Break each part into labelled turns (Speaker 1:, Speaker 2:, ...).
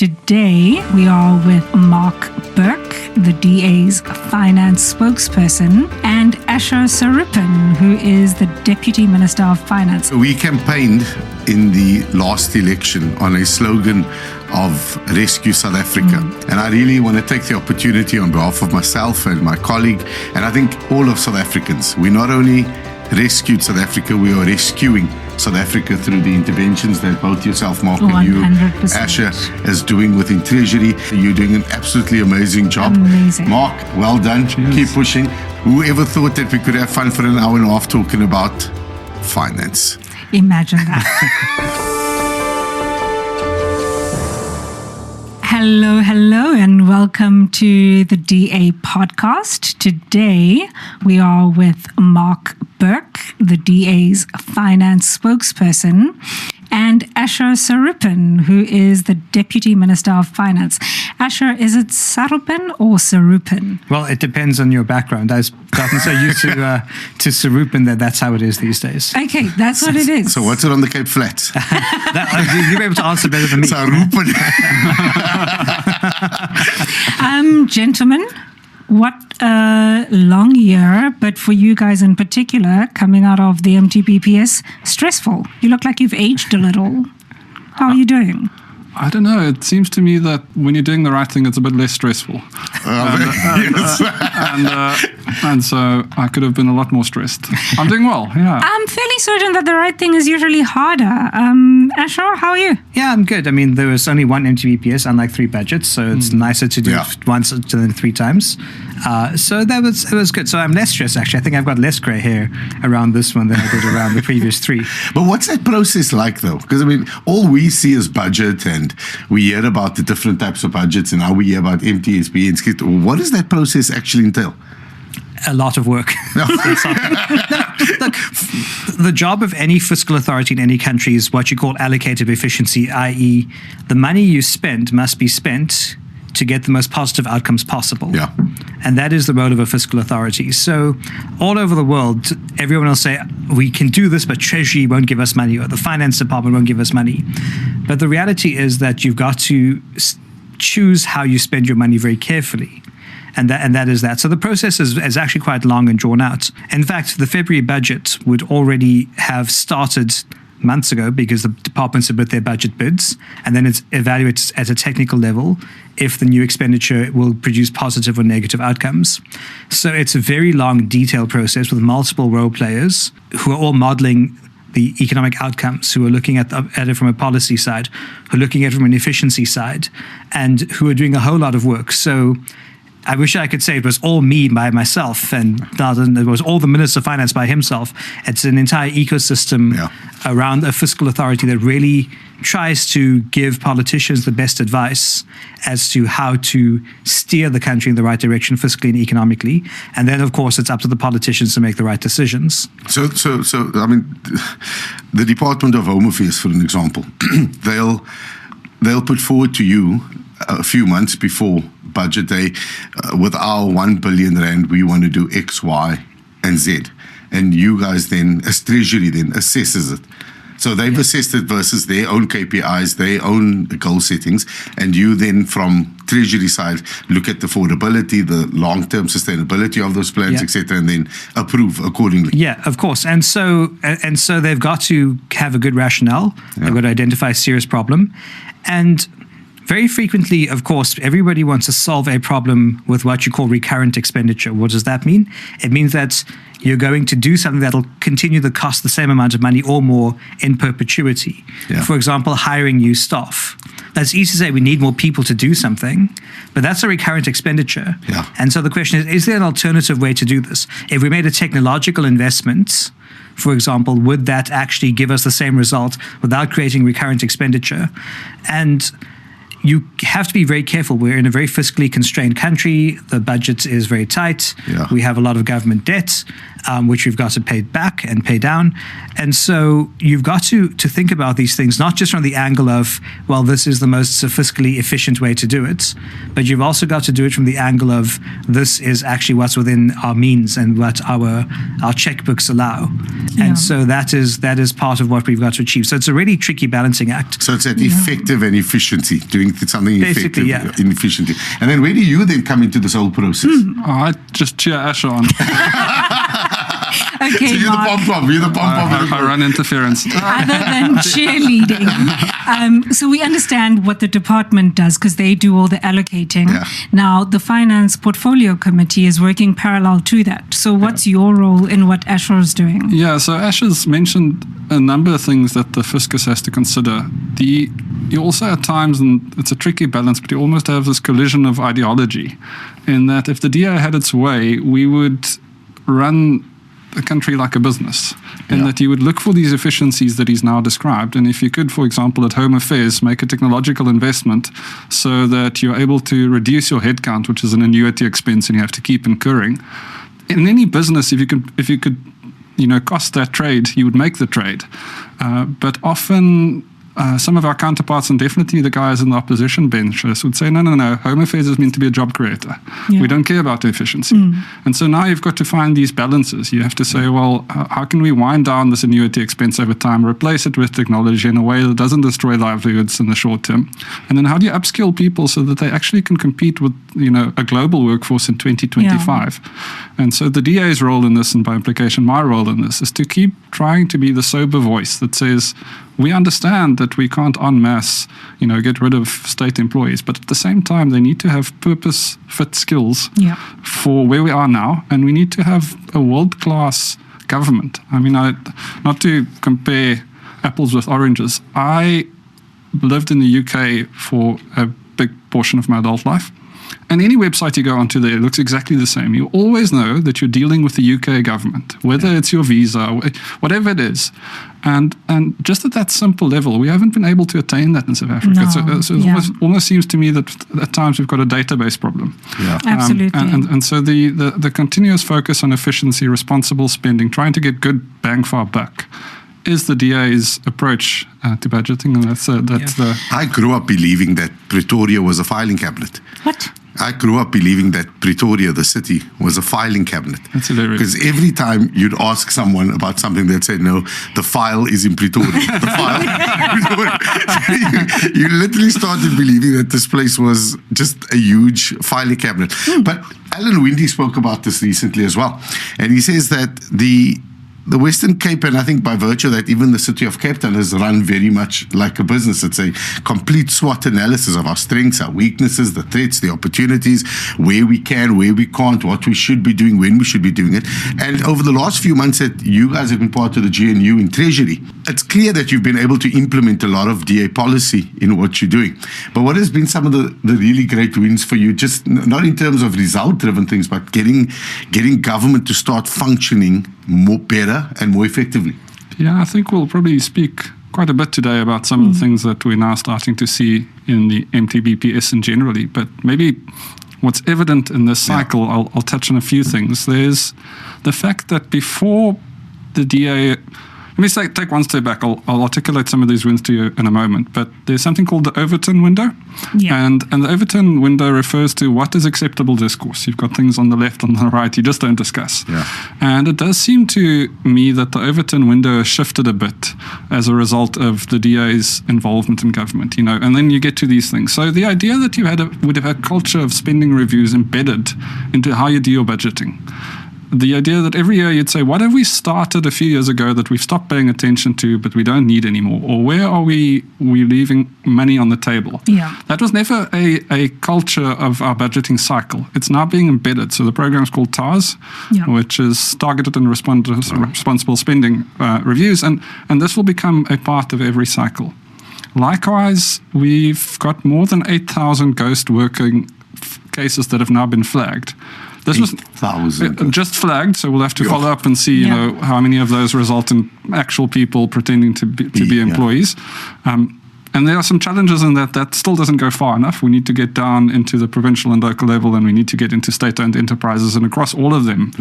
Speaker 1: Today, we are with Mark Burke, the DA's finance spokesperson, and Ashor Sarupen, who is the Deputy Minister of Finance.
Speaker 2: We campaigned in the last election on a slogan of Rescue South Africa. And I really want to take the opportunity on behalf of myself and my colleague, and I think all of South Africans. We not only rescued South Africa, we are rescuing South Africa through the interventions that both yourself, Mark, and you,
Speaker 1: 100%.
Speaker 2: Ashor, is doing within Treasury. You're doing an absolutely amazing job.
Speaker 1: Amazing.
Speaker 2: Mark, well done. Cheers. Keep pushing. Whoever thought that we could have fun for an hour and a half talking about finance?
Speaker 1: Imagine that. Hello, and welcome to the DA podcast. Today, we are with Mark Burke, the DA's finance spokesperson, and Ashor Sarupen, who is the Deputy Minister of Finance. Ashor, is it Sarupen or Sarupen?
Speaker 3: Well, it depends on your background. I've gotten so used to Sarupen that's how it is these days.
Speaker 1: Okay, that's what it is.
Speaker 2: So what's it on the Cape Flats?
Speaker 3: You'll be able to answer better than me.
Speaker 2: Sarupen.
Speaker 1: Gentlemen, what a long year, but for you guys in particular, coming out of the MTBPS, stressful. You look like you've aged a little. How are you doing?
Speaker 4: I don't know. It seems to me that when you're doing the right thing, it's a bit less stressful. And so I could have been a lot more stressed. I'm doing well, yeah. I'm
Speaker 1: fairly certain that the right thing is usually harder. Ashor, how are you?
Speaker 3: Yeah, I'm good. I mean, there was only one MTBPS, unlike 3 budgets, so it's nicer to do it once than 3 times. So it was good. So I'm less stressed, actually. I think I've got less grey hair around this one than I did around the previous 3.
Speaker 2: But what's that process like, though? Because, I mean, all we see is budget, and we hear about the different types of budgets, and now we hear about MTSB and skit. What does that process actually entail?
Speaker 3: A lot of work. No. Look, the job of any fiscal authority in any country is what you call allocative efficiency, i.e. the money you spend must be spent to get the most positive outcomes possible.
Speaker 2: Yeah.
Speaker 3: And that is the role of a fiscal authority. So all over the world, everyone will say, we can do this, but Treasury won't give us money, or the finance department won't give us money. But the reality is that you've got to choose how you spend your money very carefully. And that is that. So the process is actually quite long and drawn out. In fact, the February budget would already have started months ago because the departments submit their budget bids, and then it's evaluated at a technical level if the new expenditure will produce positive or negative outcomes. So it's a very long, detailed process with multiple role players who are all modeling the economic outcomes, who are looking at it from a policy side, who are looking at it from an efficiency side, and who are doing a whole lot of work. So I wish I could say it was all me by myself, and it was all the Minister of Finance by himself. It's an entire ecosystem around a fiscal authority that really tries to give politicians the best advice as to how to steer the country in the right direction fiscally and economically. And then, of course, it's up to the politicians to make the right decisions.
Speaker 2: So I mean, the Department of Home Affairs, for an example, they'll put forward to you a few months before budget day, with our 1 billion rand, we want to do X, Y, and Z. And you guys then, as Treasury then, assesses it. So they've assessed it versus their own KPIs, their own goal settings, and you then, from Treasury side, look at the affordability, the long-term sustainability of those plans, etc., and then approve accordingly.
Speaker 3: Yeah, of course. And so they've got to have a good rationale. They've got to identify a serious problem. And very frequently, of course, everybody wants to solve a problem with what you call recurrent expenditure. What does that mean? It means that you're going to do something that'll continue to cost the same amount of money or more in perpetuity. Yeah. For example, hiring new staff. That's easy to say we need more people to do something, but that's a recurrent expenditure. Yeah. And so the question is there an alternative way to do this? If we made a technological investment, for example, would that actually give us the same result without creating recurrent expenditure? And you have to be very careful. We're in a very fiscally constrained country. The budget is very tight. Yeah. We have a lot of government debt, which we've got to pay back and pay down. And so you've got to think about these things, not just from the angle of, well, this is the most fiscally efficient way to do it, but you've also got to do it from the angle of this is actually what's within our means and what our checkbooks allow. Yeah. And so that is part of what we've got to achieve. So it's a really tricky balancing act.
Speaker 2: So it's that effective and efficiency, doing with something
Speaker 3: Basically,
Speaker 2: effective, inefficiently. And then where do you then come into this whole process?
Speaker 4: I just cheer Ashor on.
Speaker 1: Okay,
Speaker 2: So you're
Speaker 1: Mark.
Speaker 2: You're the pom-pom.
Speaker 4: I run interference.
Speaker 1: Other than cheerleading. So we understand what the department does because they do all the allocating.
Speaker 2: Yeah.
Speaker 1: Now, the Finance Portfolio Committee is working parallel to that. So what's your role in what Ashor is doing?
Speaker 4: Yeah, so Ashor's mentioned a number of things that the fiscus has to consider. You also at times, and it's a tricky balance, but you almost have this collision of ideology in that if the DA had its way, we would run the country like a business, and that you would look for these efficiencies that he's now described. And if you could, for example, at Home Affairs, make a technological investment so that you're able to reduce your headcount, which is an annuity expense and you have to keep incurring. In any business, if you could, cost that trade, you would make the trade. But often some of our counterparts, and definitely the guys in the opposition benches, would say, no, Home Affairs is meant to be a job creator.
Speaker 1: Yeah.
Speaker 4: We don't care about efficiency. And so now you've got to find these balances. You have to say, well, how can we wind down this annuity expense over time, replace it with technology in a way that doesn't destroy livelihoods in the short term? And then how do you upskill people so that they actually can compete with, a global workforce in 2025? And so the DA's role in this, and by implication my role in this, is to keep trying to be the sober voice that says, we understand that we can't en masse, get rid of state employees, but at the same time, they need to have purpose-fit skills for where we are now, and we need to have a world-class government. I mean, not to compare apples with oranges, I lived in the UK for a big portion of my adult life. And any website you go onto there looks exactly the same. You always know that you're dealing with the UK government, whether it's your visa, whatever it is. And just at that simple level, we haven't been able to attain that in South Africa. So it almost seems to me that at times we've got a database problem.
Speaker 2: Yeah.
Speaker 1: Absolutely.
Speaker 4: And so the continuous focus on efficiency, responsible spending, trying to get good bang for our buck, is the DA's approach to budgeting. And that's the...
Speaker 2: I grew up believing that Pretoria was a filing cabinet.
Speaker 1: What?
Speaker 2: I grew up believing that Pretoria, the city, was a filing cabinet.
Speaker 4: That's hilarious.
Speaker 2: Because every time you'd ask someone about something, they'd say, no, the file is in Pretoria. The file you literally started believing that this place was just a huge filing cabinet. But Alan Winde spoke about this recently as well. And he says that the Western Cape, and I think by virtue of that, even the city of Cape Town has run very much like a business. It's a complete SWOT analysis of our strengths, our weaknesses, the threats, the opportunities, where we can, where we can't, what we should be doing, when we should be doing it. And over the last few months that you guys have been part of the GNU in Treasury, it's clear that you've been able to implement a lot of DA policy in what you're doing. But what has been some of the really great wins for you, just not in terms of result-driven things, but getting government to start functioning more better and more effectively?
Speaker 4: Yeah, I think we'll probably speak quite a bit today about some of the things that we're now starting to see in the MTBPS and generally. But maybe what's evident in this cycle, I'll touch on a few things. There's the fact that before the DA... Let me take one step back. I'll articulate some of these wins to you in a moment. But there's something called the Overton window.
Speaker 1: Yeah.
Speaker 4: And the Overton window refers to what is acceptable discourse. You've got things on the left, on the right, you just don't discuss.
Speaker 2: Yeah.
Speaker 4: And it does seem to me that the Overton window has shifted a bit as a result of the DA's involvement in government, and then you get to these things. So the idea that you would have a culture of spending reviews embedded into how you do your budgeting. The idea that every year you'd say, what have we started a few years ago that we've stopped paying attention to, but we don't need anymore? Or where are we leaving money on the table?
Speaker 1: Yeah.
Speaker 4: That was never a culture of our budgeting cycle. It's now being embedded. So the program's called TARS, which is Targeted and Responsible Spending Reviews. And this will become a part of every cycle. Likewise, we've got more than 8,000 ghost working cases that have now been flagged. This was just flagged, so we'll have to follow up and see, how many of those result in actual people pretending to be employees. And there are some challenges in that still doesn't go far enough. We need to get down into the provincial and local level, and we need to get into state-owned enterprises, and across all of them,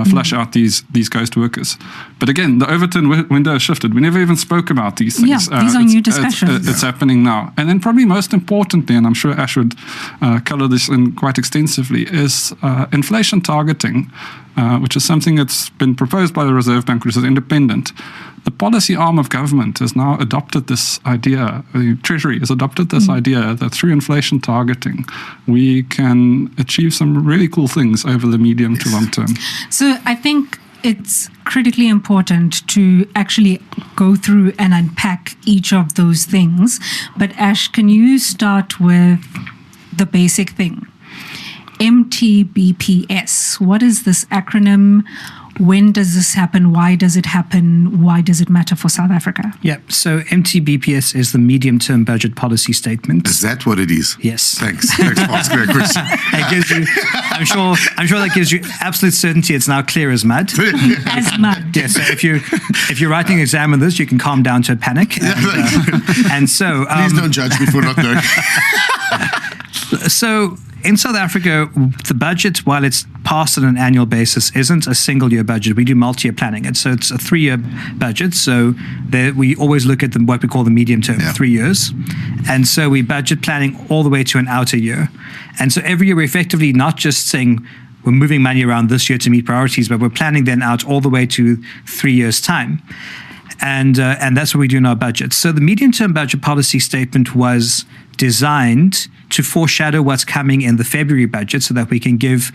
Speaker 4: flush out these ghost workers. But again, the Overton window has shifted. We never even spoke about these things.
Speaker 1: Yeah, these are new discussions.
Speaker 4: It's happening now. And then probably most importantly, and I'm sure Ash would color this in quite extensively, is inflation targeting, which is something that's been proposed by the Reserve Bank, which is independent. the policy arm of government has now adopted this idea, the Treasury has adopted this idea that through inflation targeting, we can achieve some really cool things over the medium to long term.
Speaker 1: So I think it's critically important to actually go through and unpack each of those things. But Ash, can you start with the basic thing? MTBPS. What is this acronym? When does this happen? Why does it happen? Why does it matter for South Africa?
Speaker 3: Yeah, so MTBPS is the medium-term budget policy statement.
Speaker 2: Is that what it is?
Speaker 3: Yes.
Speaker 2: Thanks for asking that question.
Speaker 3: It gives you, I'm sure that gives you absolute certainty. It's now clear as mud.
Speaker 1: As mud.
Speaker 3: Yeah, so if you're writing an exam on this, you can calm down to a panic. And so,
Speaker 2: please don't judge me for not knowing.
Speaker 3: So in South Africa, the budget, while it's passed on an annual basis, isn't a single year budget. We do multi-year planning. And so it's a 3-year budget. So we always look at what we call the medium term, 3 years. And so we budget planning all the way to an outer year. And so every year we're effectively not just saying we're moving money around this year to meet priorities, but we're planning then out all the way to 3 years' time. And that's what we do in our budget. So the medium-term budget policy statement was designed to foreshadow what's coming in the February budget so that we can give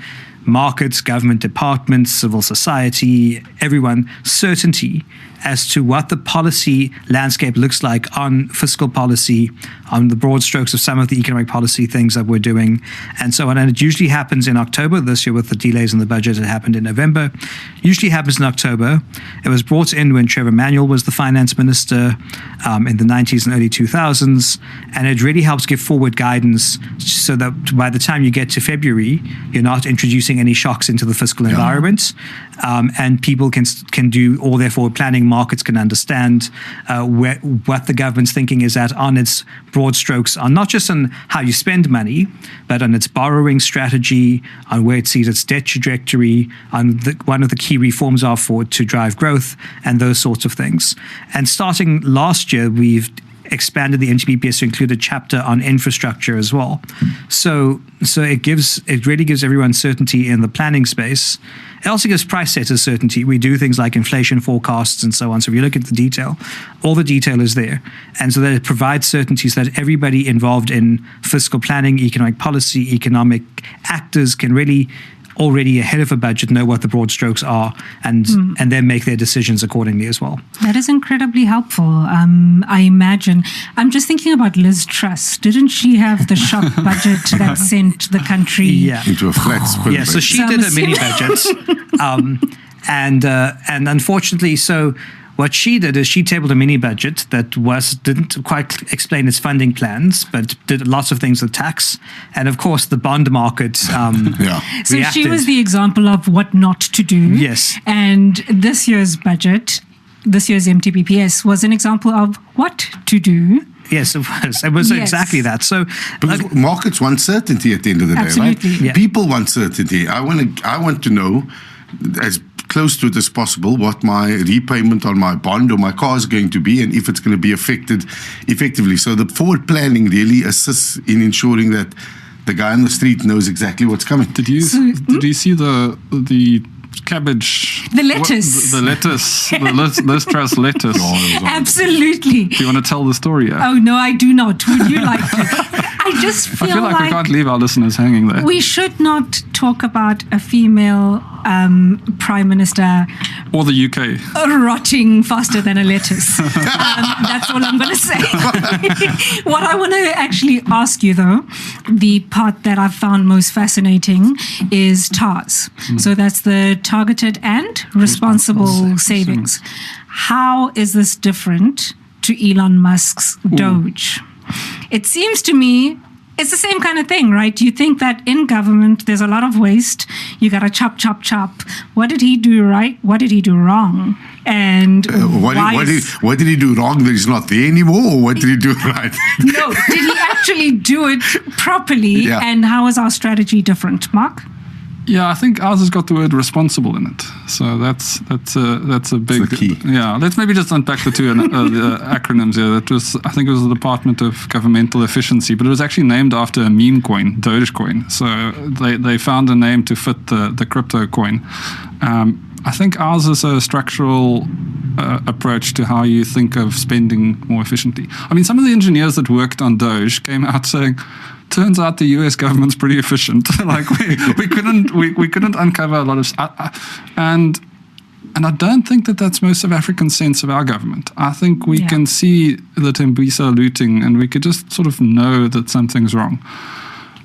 Speaker 3: markets, government departments, civil society, everyone certainty as to what the policy landscape looks like on fiscal policy, on the broad strokes of some of the economic policy things that we're doing, and so on. And it usually happens in October. This year with the delays in the budget, it happened in November. Usually happens in October. It was brought in when Trevor Manuel was the finance minister in the 90s and early 2000s, and it really helps give forward guidance so that by the time you get to February, you're not introducing any shocks into the fiscal environment, and people can do all their forward planning. Markets can understand what the government's thinking is at on its broad strokes, on not just on how you spend money, but on its borrowing strategy, on where it sees its debt trajectory, on one of the key reforms are to drive growth, and those sorts of things. And starting last year, we've expanded the MTBPS to include a chapter on infrastructure as well. So it really gives everyone certainty in the planning space. It also gives price setters certainty. We do things like inflation forecasts and so on. So if you look at the detail, all the detail is there. And so that it provides certainty so that everybody involved in fiscal planning, economic policy, economic actors can really already ahead of a budget know what the broad strokes are and then make their decisions accordingly as well.
Speaker 1: That is incredibly helpful. I imagine. I'm just thinking about Liz Truss. Didn't she have the shock budget that sent the country
Speaker 2: into a flat spin?
Speaker 3: Yeah, so she did a mini budget. And unfortunately, so what she did is she tabled a mini budget that didn't quite explain its funding plans, but did lots of things with tax. And of course, the bond market
Speaker 1: So
Speaker 3: reacted.
Speaker 1: she was the example of what not to do.
Speaker 3: Yes.
Speaker 1: And this year's budget, this year's MTBPS, was an example of what to do.
Speaker 3: Yes, it was. It was exactly that. So,
Speaker 2: because markets want certainty at the end of the day,
Speaker 1: Absolutely.
Speaker 2: right?
Speaker 3: Yeah.
Speaker 2: People want certainty. I want to know as close to it as possible what my repayment on my bond or my car is going to be and if it's going to be affected effectively. So the forward planning really assists in ensuring that the guy on the street knows exactly what's coming.
Speaker 4: Did you see the cabbage?
Speaker 1: The lettuce.
Speaker 4: The lettuce. The Liz Truss lettuce.
Speaker 1: Absolutely.
Speaker 4: Do you want to tell the story? Yeah?
Speaker 1: Oh, no, I do not. Would you like to? I just feel
Speaker 4: I feel like we can't leave our listeners hanging there.
Speaker 1: We should not talk about a female prime minister
Speaker 4: or the UK
Speaker 1: rotting faster than a lettuce. That's all I'm going to say. What I want to actually ask you, though, the part that I've found most fascinating is TARS. So that's the targeted and responsible savings. How is this different to Elon Musk's Doge? It seems to me it's the same kind of thing, right? You think that in government, there's a lot of waste. You got to chop, chop, chop. What did he do right? What did he do wrong? And
Speaker 2: what did he do wrong that he's not there anymore? Or what did he do right?
Speaker 1: No, did he actually do it properly?
Speaker 2: Yeah.
Speaker 1: And how is our strategy different, Mark?
Speaker 4: Yeah, I think ours has got the word responsible in it. So that's a big
Speaker 2: key.
Speaker 4: Yeah, let's maybe just unpack the two the acronyms here. I think it was the Department of Governmental Efficiency, but it was actually named after a meme coin, Dogecoin. So they found a name to fit the crypto coin. I think ours is a structural approach to how you think of spending more efficiently. I mean, some of the engineers that worked on Doge came out saying, turns out the US government's pretty efficient. Like we couldn't uncover a lot of and I don't think that that's most of African sense of our government. I think we can see the Tembisa looting and we could just sort of know that something's wrong.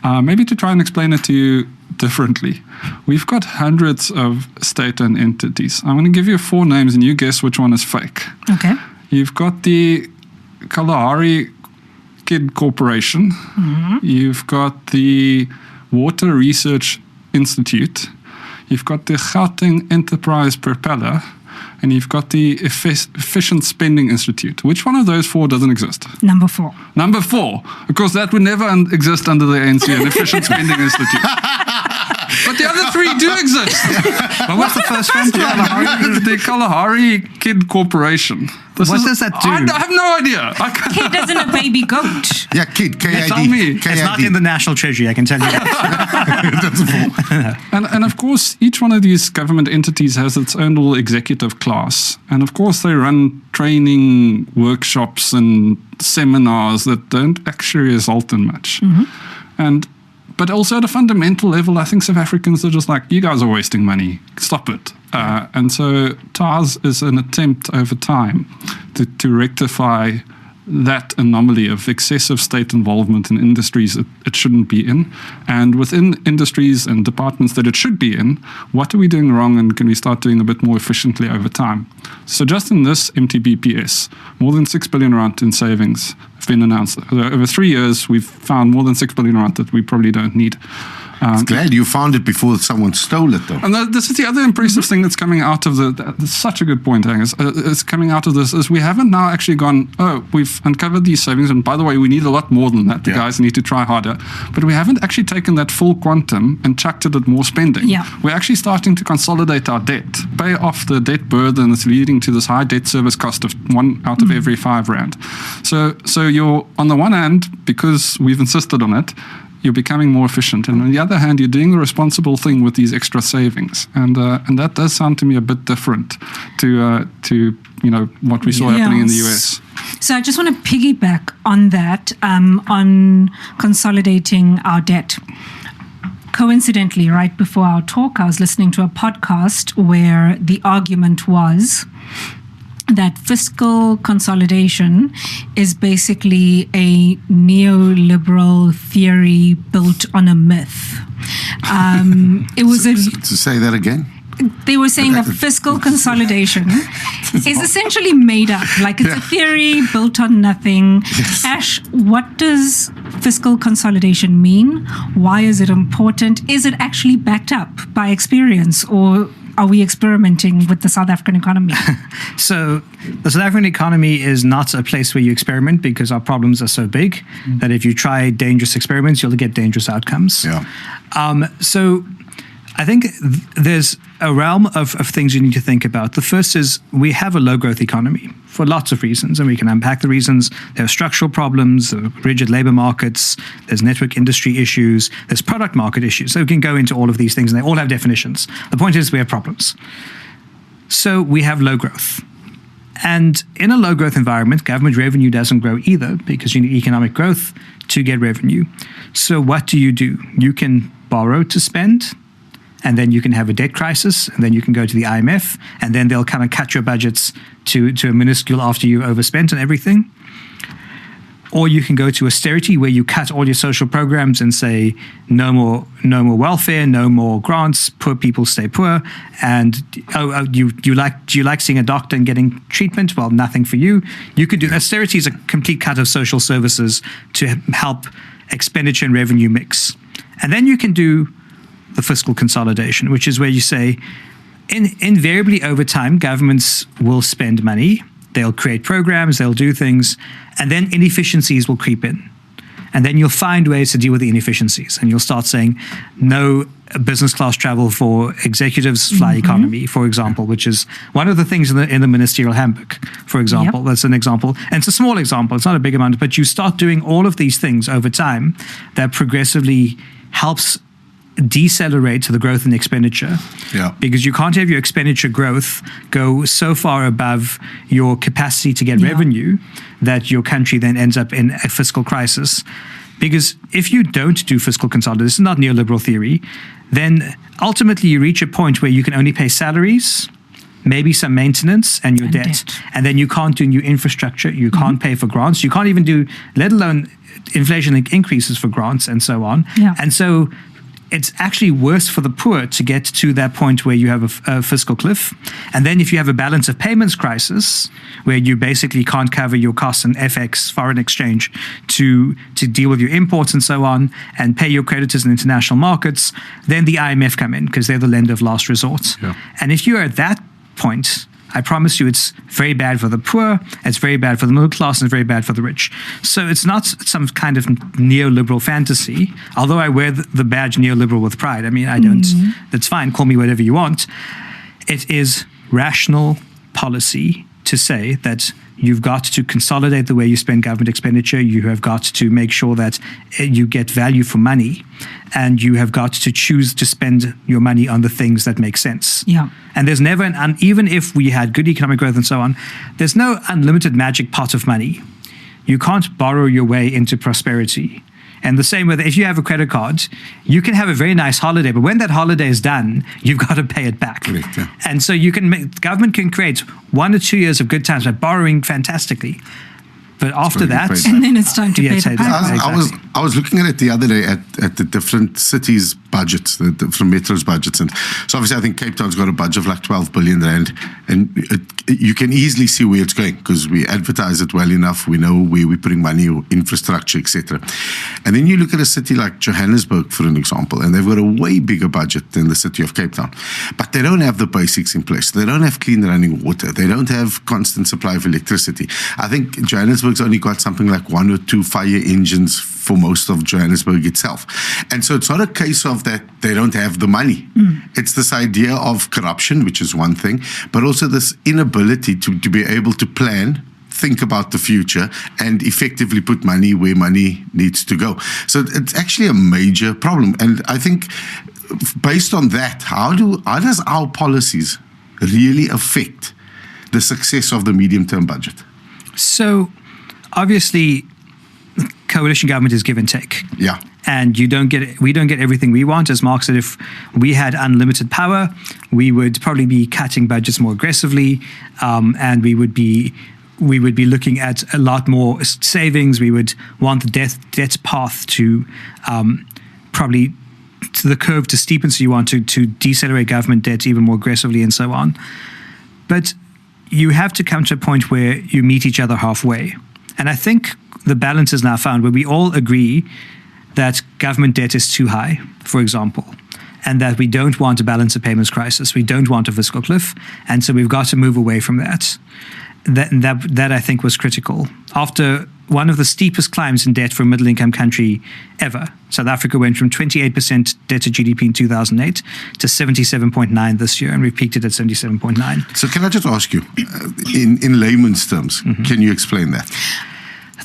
Speaker 4: Maybe to try and explain it to you differently. We've got hundreds of state-owned entities. I'm going to give you 4 names and you guess which one is fake.
Speaker 1: Okay.
Speaker 4: You've got the Kalahari Kid Corporation. Mm-hmm. You've got the Water Research Institute. You've got the Gauteng Enterprise Propeller. And you've got the Efficient Spending Institute. Which one of those 4 doesn't exist?
Speaker 1: Number 4.
Speaker 4: Number 4. Of course, that would never exist under the ANC, an Efficient Spending Institute. But the other 3 do exist.
Speaker 3: But what's the first one?
Speaker 4: The Kalahari Kid Corporation.
Speaker 3: What does that do?
Speaker 4: I have no idea.
Speaker 1: Kid isn't a baby goat.
Speaker 2: Yeah, kid, K-I-D.
Speaker 4: Tell me.
Speaker 3: It's not in the National Treasury, I can tell you that.
Speaker 4: And of course, each one of these government entities has its own little executive class. And of course, they run training workshops and seminars that don't actually result in much. Mm-hmm. But also at a fundamental level, I think South Africans are just like, you guys are wasting money. Stop it. And so TARS is an attempt over time to rectify that anomaly of excessive state involvement in industries that it shouldn't be in. And within industries and departments that it should be in, what are we doing wrong and can we start doing a bit more efficiently over time? So just in this MTBPS, more than 6 billion rand in savings have been announced. Over 3 years, we've found more than 6 billion rand that we probably don't need.
Speaker 2: I'm glad you found it before someone stole it, though.
Speaker 4: And this is the other impressive thing that's coming out of that's such a good point, Angus. Is coming out of this is we haven't now actually gone, we've uncovered these savings, and by the way, we need a lot more than that. The guys need to try harder. But we haven't actually taken that full quantum and chucked it at more spending. Yeah. We're actually starting to consolidate our debt, pay off the debt burden that's leading to this high debt service cost of 1 out of every 5 rand. So you're, on the one hand, because we've insisted on it, you're becoming more efficient. And on the other hand, you're doing the responsible thing with these extra savings. And that does sound to me a bit different to what we saw happening in the US.
Speaker 1: So I just want to piggyback on that, on consolidating our debt. Coincidentally, right before our talk, I was listening to a podcast where the argument was that fiscal consolidation is basically a neoliberal theory built on a myth. It was
Speaker 2: to say that again?
Speaker 1: They were saying that fiscal consolidation is essentially made up. Like it's a theory built on nothing. Yes. Ash, what does fiscal consolidation mean? Why is it important? Is it actually backed up by experience, or are we experimenting with the South African economy?
Speaker 3: So the South African economy is not a place where you experiment because our problems are so big that if you try dangerous experiments, you'll get dangerous outcomes. Yeah. So I think there's a realm of things you need to think about. The first is we have a low growth economy for lots of reasons, and we can unpack the reasons. There are structural problems, rigid labor markets, there's network industry issues, there's product market issues. So we can go into all of these things, and they all have definitions. The point is we have problems. So we have low growth. And in a low growth environment, government revenue doesn't grow either because you need economic growth to get revenue. So what do? You can borrow to spend, and then you can have a debt crisis, and then you can go to the IMF, and then they'll come and cut your budgets to a minuscule after you overspent and everything. Or you can go to austerity, where you cut all your social programs and say no more welfare, no more grants, poor people stay poor, and do you like seeing a doctor and getting treatment? Well, nothing for you. You could do austerity is a complete cut of social services to help expenditure and revenue mix, and then you can do the fiscal consolidation, which is where you say, invariably over time, governments will spend money, they'll create programs, they'll do things, and then inefficiencies will creep in. And then you'll find ways to deal with the inefficiencies. And you'll start saying, no business class travel for executives, fly economy, for example, which is one of the things in the ministerial handbook, for example. Yep. That's an example. And it's a small example, it's not a big amount, but you start doing all of these things over time that progressively helps decelerate the growth in expenditure.
Speaker 2: Yeah.
Speaker 3: Because you can't have your expenditure growth go so far above your capacity to get revenue that your country then ends up in a fiscal crisis. Because if you don't do fiscal consolidation, this is not neoliberal theory, then ultimately you reach a point where you can only pay salaries, maybe some maintenance and your debt. And then you can't do new infrastructure, you can't pay for grants, you can't even do, let alone inflation increases for grants and so on.
Speaker 1: Yeah.
Speaker 3: And so it's actually worse for the poor to get to that point where you have a fiscal cliff. And then if you have a balance of payments crisis, where you basically can't cover your costs in FX, foreign exchange, to deal with your imports and so on, and pay your creditors in international markets, then the IMF come in because they're the lender of last resort.
Speaker 2: Yeah.
Speaker 3: And if you're at that point, I promise you it's very bad for the poor, it's very bad for the middle class, and it's very bad for the rich. So it's not some kind of neoliberal fantasy, although I wear the badge neoliberal with pride. I mean, I don't, that's fine, call me whatever you want. It is rational policy to say that you've got to consolidate the way you spend government expenditure. You have got to make sure that you get value for money, and you have got to choose to spend your money on the things that make sense.
Speaker 1: Yeah.
Speaker 3: And there's never even if we had good economic growth and so on, there's no unlimited magic pot of money. You can't borrow your way into prosperity. And the same with, if you have a credit card, you can have a very nice holiday, but when that holiday is done, you've got to pay it back.
Speaker 2: Correct, yeah.
Speaker 3: And so government can create 1 or 2 years of good times by borrowing fantastically. But after that,
Speaker 1: and then it's time to pay the back.
Speaker 2: I was looking at it the other day at the different cities' budgets, the different metros' budgets, and so obviously I think Cape Town's got a budget of like 12 billion rand, and you can easily see where it's going because we advertise it well enough. We know where we're putting money or infrastructure, etc. And then you look at a city like Johannesburg, for an example, and they've got a way bigger budget than the city of Cape Town, but they don't have the basics in place. They don't have clean running water. They don't have constant supply of electricity. I think Johannesburg's only got something like 1 or 2 fire engines for most of Johannesburg itself. And so it's not a case of that they don't have the money. It's this idea of corruption, which is one thing, but also this inability to be able to plan, think about the future, and effectively put money where money needs to go. So it's actually a major problem. And I think based on that, how does our policies really affect the success of the medium-term budget?
Speaker 3: So obviously, coalition government is give and take.
Speaker 2: Yeah.
Speaker 3: And we don't get everything we want. As Mark said, if we had unlimited power, we would probably be cutting budgets more aggressively, and we would be looking at a lot more savings. We would want the debt path to probably to the curve to steepen, so you want to decelerate government debt even more aggressively and so on. But you have to come to a point where you meet each other halfway. And I think the balance is now found where we all agree that government debt is too high, for example, and that we don't want a balance of payments crisis. We don't want a fiscal cliff. And so we've got to move away from that. That I think was critical. After one of the steepest climbs in debt for a middle-income country ever, South Africa went from 28% debt to GDP in 2008 to 77.9 this year, and we've peaked it at 77.9.
Speaker 2: So can I just ask you, in layman's terms, can you explain that?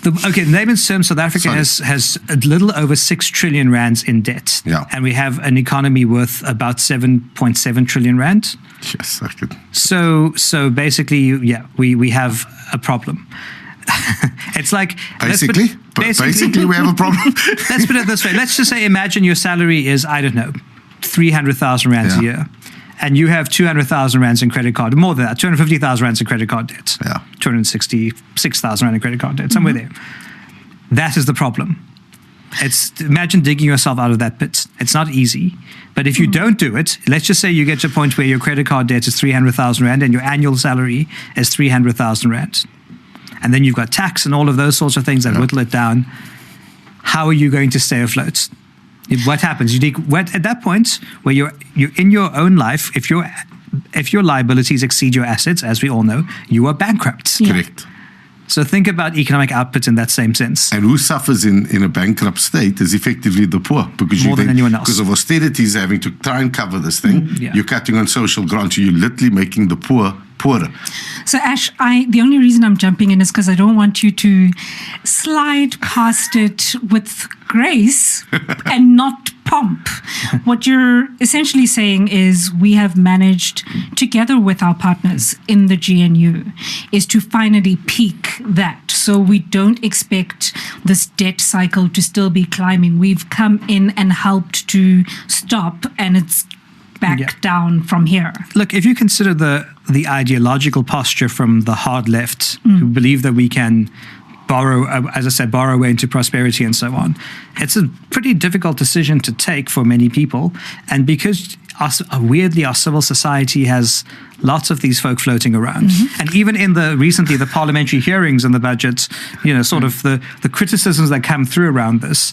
Speaker 3: In layman's terms, South Africa has a little over 6 trillion rands in debt.
Speaker 2: Yeah. And
Speaker 3: we have an economy worth about 7.7 trillion rand.
Speaker 2: Yes, I could.
Speaker 3: So basically, we have a problem. It's like
Speaker 2: basically we have a problem.
Speaker 3: Let's put it this way. Let's just say, imagine your salary is, I don't know, 300,000 rands a year, and you have 200,000 rands in credit card, more than that, 250,000 rands in credit card debt, 266,000 rand in credit card debt, somewhere there. That is the problem. Imagine digging yourself out of that pit. It's not easy. But if you don't do it, let's just say you get to a point where your credit card debt is 300,000 rand and your annual salary is 300,000 rand. And then you've got tax and all of those sorts of things that whittle it down. How are you going to stay afloat? What happens? At that point where you're in your own life, if your liabilities exceed your assets, as we all know, you are bankrupt.
Speaker 1: Yeah.
Speaker 2: Correct.
Speaker 3: So think about economic output in that same sense.
Speaker 2: And who suffers in a bankrupt state is effectively the poor, because
Speaker 3: more than anyone else.
Speaker 2: Because of austerities, having to try and cover this thing. You're cutting on social grants. You're literally making the poor poorer.
Speaker 1: So Ash, the only reason I'm jumping in is because I don't want you to slide past it with grace and not pomp. what you're essentially saying is we have managed, together with our partners in the GNU, is to finally peak that. So we don't expect this debt cycle to still be climbing. We've come in and helped to stop, and it's back down from here.
Speaker 3: Look, if you consider the ideological posture from the hard left, who believe that we can borrow, as I said, borrow into prosperity and so on, it's a pretty difficult decision to take for many people. And because weirdly our civil society has lots of these folk floating around, and even in recently the parliamentary hearings on the budget, sort of the criticisms that come through around this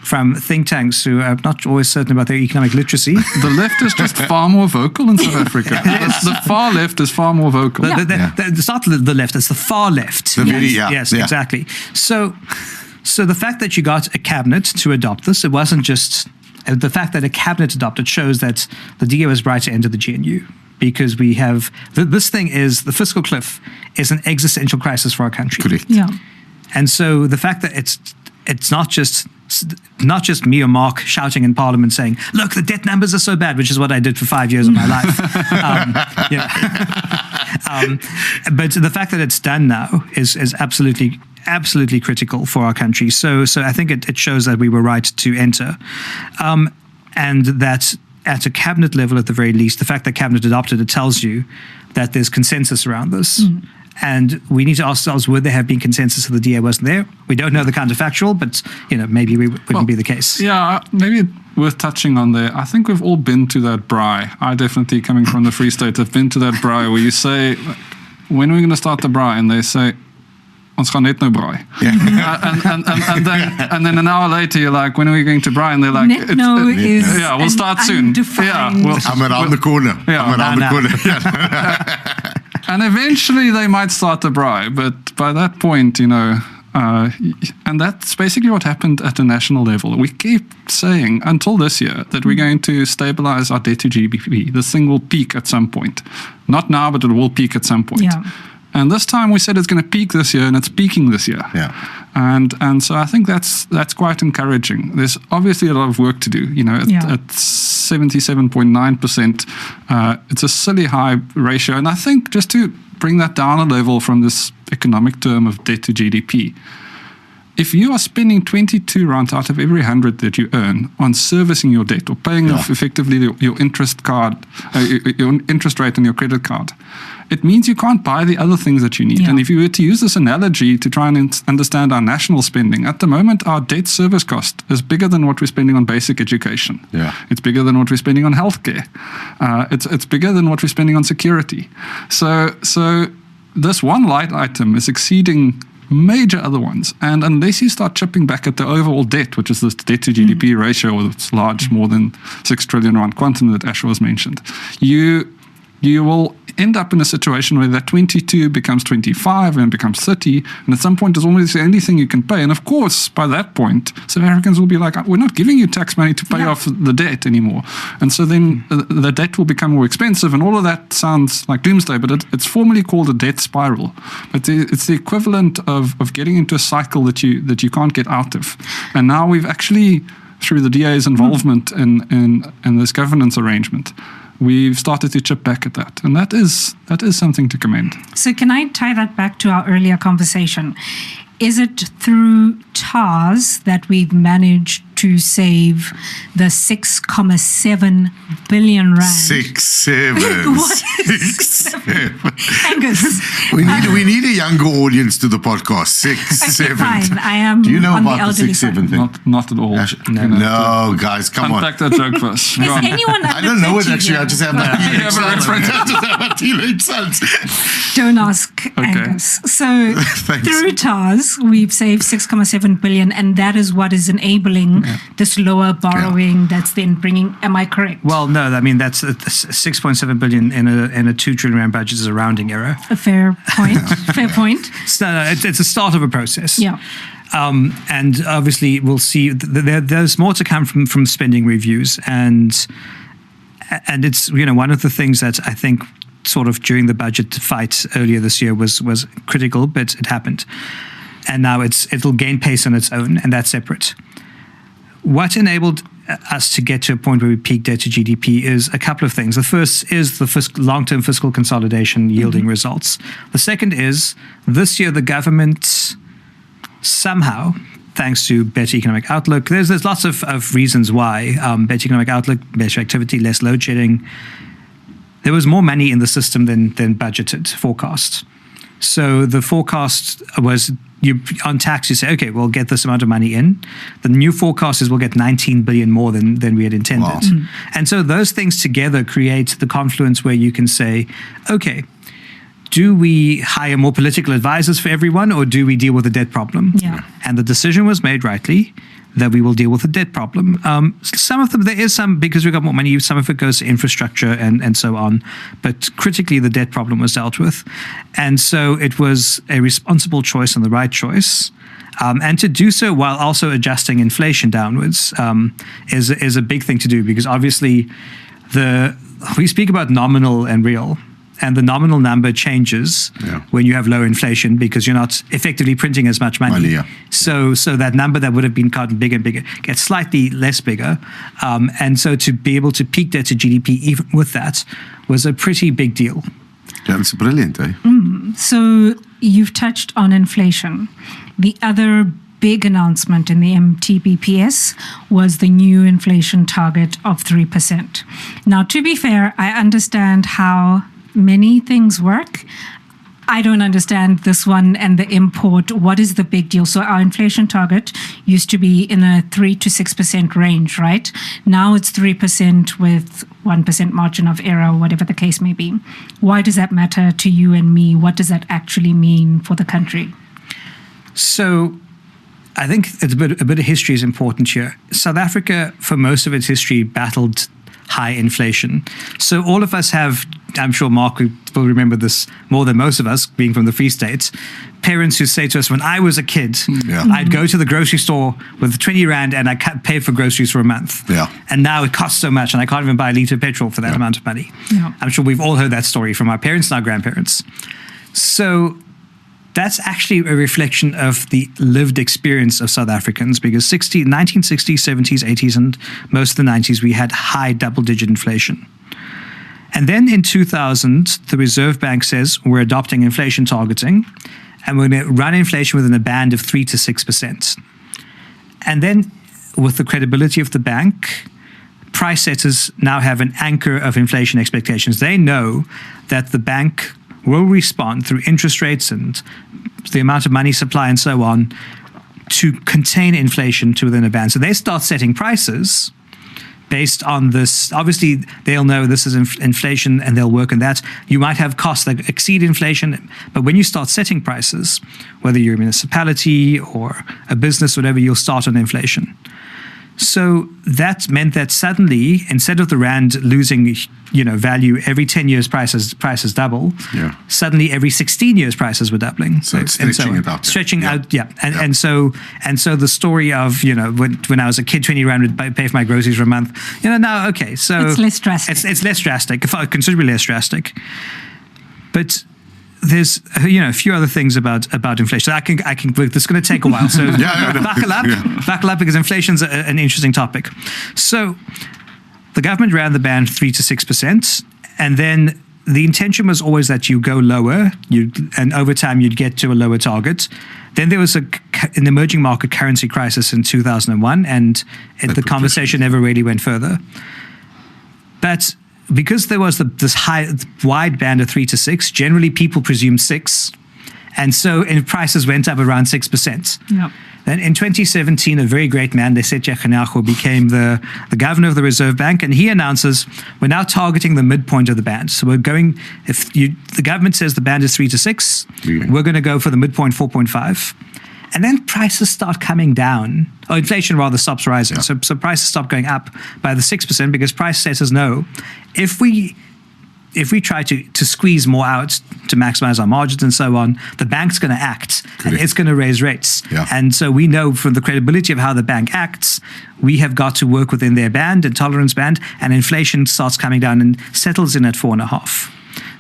Speaker 3: from think tanks who are not always certain about their economic literacy.
Speaker 4: The left is just far more vocal in South Africa. The far left is far more vocal.
Speaker 3: It's not the left; it's the far left. Yes, exactly. So the fact that you got a cabinet to adopt this, it wasn't just the fact that a cabinet adopted shows that the DA was right to enter the GNU. Because we have this thing is the fiscal cliff is an existential crisis for our country.
Speaker 2: Correct.
Speaker 1: Yeah.
Speaker 3: And so the fact that it's not just me or Mark shouting in Parliament saying, "Look, the debt numbers are so bad," which is what I did for 5 years of my life. But the fact that it's done now is absolutely critical for our country. So I think it shows that we were right to enter, and that. At a cabinet level, at the very least, the fact that cabinet adopted it tells you that there's consensus around this. And we need to ask ourselves, would there have been consensus if the DA wasn't there? We don't know the counterfactual, but maybe we wouldn't be the case.
Speaker 4: Yeah, maybe worth touching on there. I think we've all been to that braai. I definitely, coming from the Free State, have been to that braai where you say, when are we going to start the braai? And they say, ons gaan net nou braai. And then an hour later, you're like, when are we going to braai? And they're like, we'll start soon.
Speaker 2: I'm around the corner. I'm around the corner.
Speaker 4: And eventually they might start the braai. But by that point, and that's basically what happened at the national level. We keep saying until this year that we're going to stabilize our debt to GDP. This thing will peak at some point. Not now, but it will peak at some point.
Speaker 1: Yeah.
Speaker 4: And this time we said it's going to peak this year, and it's peaking this year.
Speaker 2: Yeah.
Speaker 4: And so I think that's quite encouraging. There's obviously a lot of work to do. At 77.9%, it's a silly high ratio. And I think just to bring that down a level from this economic term of debt to GDP, if you are spending 22 rand out of every 100 that you earn on servicing your debt or paying off effectively your interest your interest rate on your credit card, it means you can't buy the other things that you need.
Speaker 1: Yeah.
Speaker 4: And if you were to use this analogy to try and understand our national spending, at the moment our debt service cost is bigger than what we're spending on basic education.
Speaker 2: Yeah.
Speaker 4: It's bigger than what we're spending on healthcare. It's bigger than what we're spending on security. So this one line item is exceeding major other ones. And unless you start chipping back at the overall debt, which is this debt to GDP ratio, that's large, more than 6 trillion rand quantum that Ashor has mentioned, you will end up in a situation where that 22 becomes 25 and becomes 30, and at some point it's almost the only thing you can pay. And of course, by that point, South Africans will be like, we're not giving you tax money to pay off the debt anymore. And so then the debt will become more expensive, and all of that sounds like doomsday, but it's formally called a debt spiral. But it's the equivalent of getting into a cycle that you can't get out of. And now we've actually, through the DA's involvement in this governance arrangement, we've started to chip back at that. And that is something to commend.
Speaker 1: So can I tie that back to our earlier conversation? Is it through TARS that we've managed to save the 6.7 billion rand?
Speaker 2: 6.7.
Speaker 1: Angus.
Speaker 2: We need a younger audience to the podcast. 6.7.
Speaker 1: Fine, I am.
Speaker 2: Do you know
Speaker 1: on
Speaker 2: about the 6.7 thing?
Speaker 4: Not at all.
Speaker 2: No, guys, come on.
Speaker 4: Unpack that joke first.
Speaker 1: Is anyone
Speaker 2: I don't know it actually. I just have my teenage sons.
Speaker 1: Don't ask Angus. So through TARS, we've saved 6.7 billion, and that is what is enabling this lower borrowing that's then bringing, am I correct?
Speaker 3: Well, no, I mean, that's 6.7 billion in a 2 trillion rand budget is a rounding error.
Speaker 1: A fair point. Fair point.
Speaker 3: It's a start of a process.
Speaker 1: Yeah.
Speaker 3: And obviously we'll see there's more to come from spending reviews, and it's one of the things that I think sort of during the budget fight earlier this year was critical, but it happened. And now it'll gain pace on its own, and that's separate. What enabled us to get to a point where we peak debt to GDP is a couple of things. The first is the long-term fiscal consolidation yielding results. The second is this year the government somehow, thanks to better economic outlook, there's lots of reasons why, better economic outlook, better activity, less load shedding. There was more money in the system than budgeted, forecast. So the forecast was, on tax, you say, okay, we'll get this amount of money in. The new forecast is we'll get 19 billion more than we had intended. Wow. And so those things together create the confluence where you can say, okay, do we hire more political advisors for everyone, or do we deal with the debt problem?
Speaker 1: Yeah.
Speaker 3: And the decision was made rightly that we will deal with the debt problem. Some of them, there is some, because we've got more money, some of it goes to infrastructure and so on. But critically, the debt problem was dealt with. And so it was a responsible choice and the right choice. And to do so while also adjusting inflation downwards is a big thing to do, because obviously we speak about nominal and real. And the nominal number changes when you have low inflation, because you're not effectively printing as much money. So that number that would have been gotten bigger and bigger gets slightly less bigger. And so to be able to peak debt to GDP even with that was a pretty big deal.
Speaker 2: Yeah, it's brilliant, eh?
Speaker 1: So you've touched on inflation. The other big announcement in the MTBPS was the new inflation target of 3%. Now, to be fair, I understand how many things work. I don't understand this one and the import. What is the big deal? So our inflation target used to be in a 3 to 6% range, right? Now it's 3% with 1% margin of error, whatever the case may be. Why does that matter to you and me? What does that actually mean for the country?
Speaker 3: So I think it's a bit of history is important here. South Africa, for most of its history, battled high inflation. So all of us have, I'm sure Mark will remember this more than most of us, being from the Free State, parents who say to us, when I was a kid, I'd go to the grocery store with 20 Rand and I pay for groceries for a month. And now it costs so much and I can't even buy a litre of petrol for that amount of money. I'm sure we've all heard that story from our parents and our grandparents. So that's actually a reflection of the lived experience of South Africans, because 1960s, 70s, 80s, and most of the 90s, we had high double-digit inflation. And then in 2000, the Reserve Bank says we're adopting inflation targeting, and we're going to run inflation within a band of 3 to 6%. And then with the credibility of the bank, price setters now have an anchor of inflation expectations. They know that the bank will respond through interest rates and the amount of money supply and so on to contain inflation to within a band. So they start setting prices based on this. Obviously, they'll know this is inflation and they'll work on that. You might have costs that exceed inflation, but when you start setting prices, whether you're a municipality or a business, whatever, you'll start on inflation. So that meant that suddenly, instead of the Rand losing, value every 10 years, prices double. Suddenly, every 16 years, prices were doubling.
Speaker 2: So it's stretching it out.
Speaker 3: Stretching out, And so the story of when I was a kid, 20 Rand would pay for my groceries for a month. Now so
Speaker 1: it's less drastic.
Speaker 3: It's less drastic, considerably less drastic. But there's a few other things about inflation. I can. This is going to take a while. So buckle up, because inflation's an interesting topic. So the government ran the band 3 to 6%, and then the intention was always that you go lower, and over time you'd get to a lower target. Then there was an emerging market currency crisis in 2001, and the conversation never really went further. But because there was this wide band of 3 to 6, generally people presumed 6, and so prices went up around 6%. Then in 2017, a very great man, Lesetja Kganyago, became the governor of the Reserve Bank, and he announces we're now targeting the midpoint of the band. So we're going, the government says the band is 3 to 6, we're going to go for the midpoint 4.5. And then prices start coming down, or inflation rather stops rising. So prices stop going up by the 6%, because price setters know if we try to squeeze more out to maximize our margins and so on, the bank's going to act and it's going to raise rates. And so we know from the credibility of how the bank acts, we have got to work within their band and tolerance band, and inflation starts coming down and settles in at 4.5.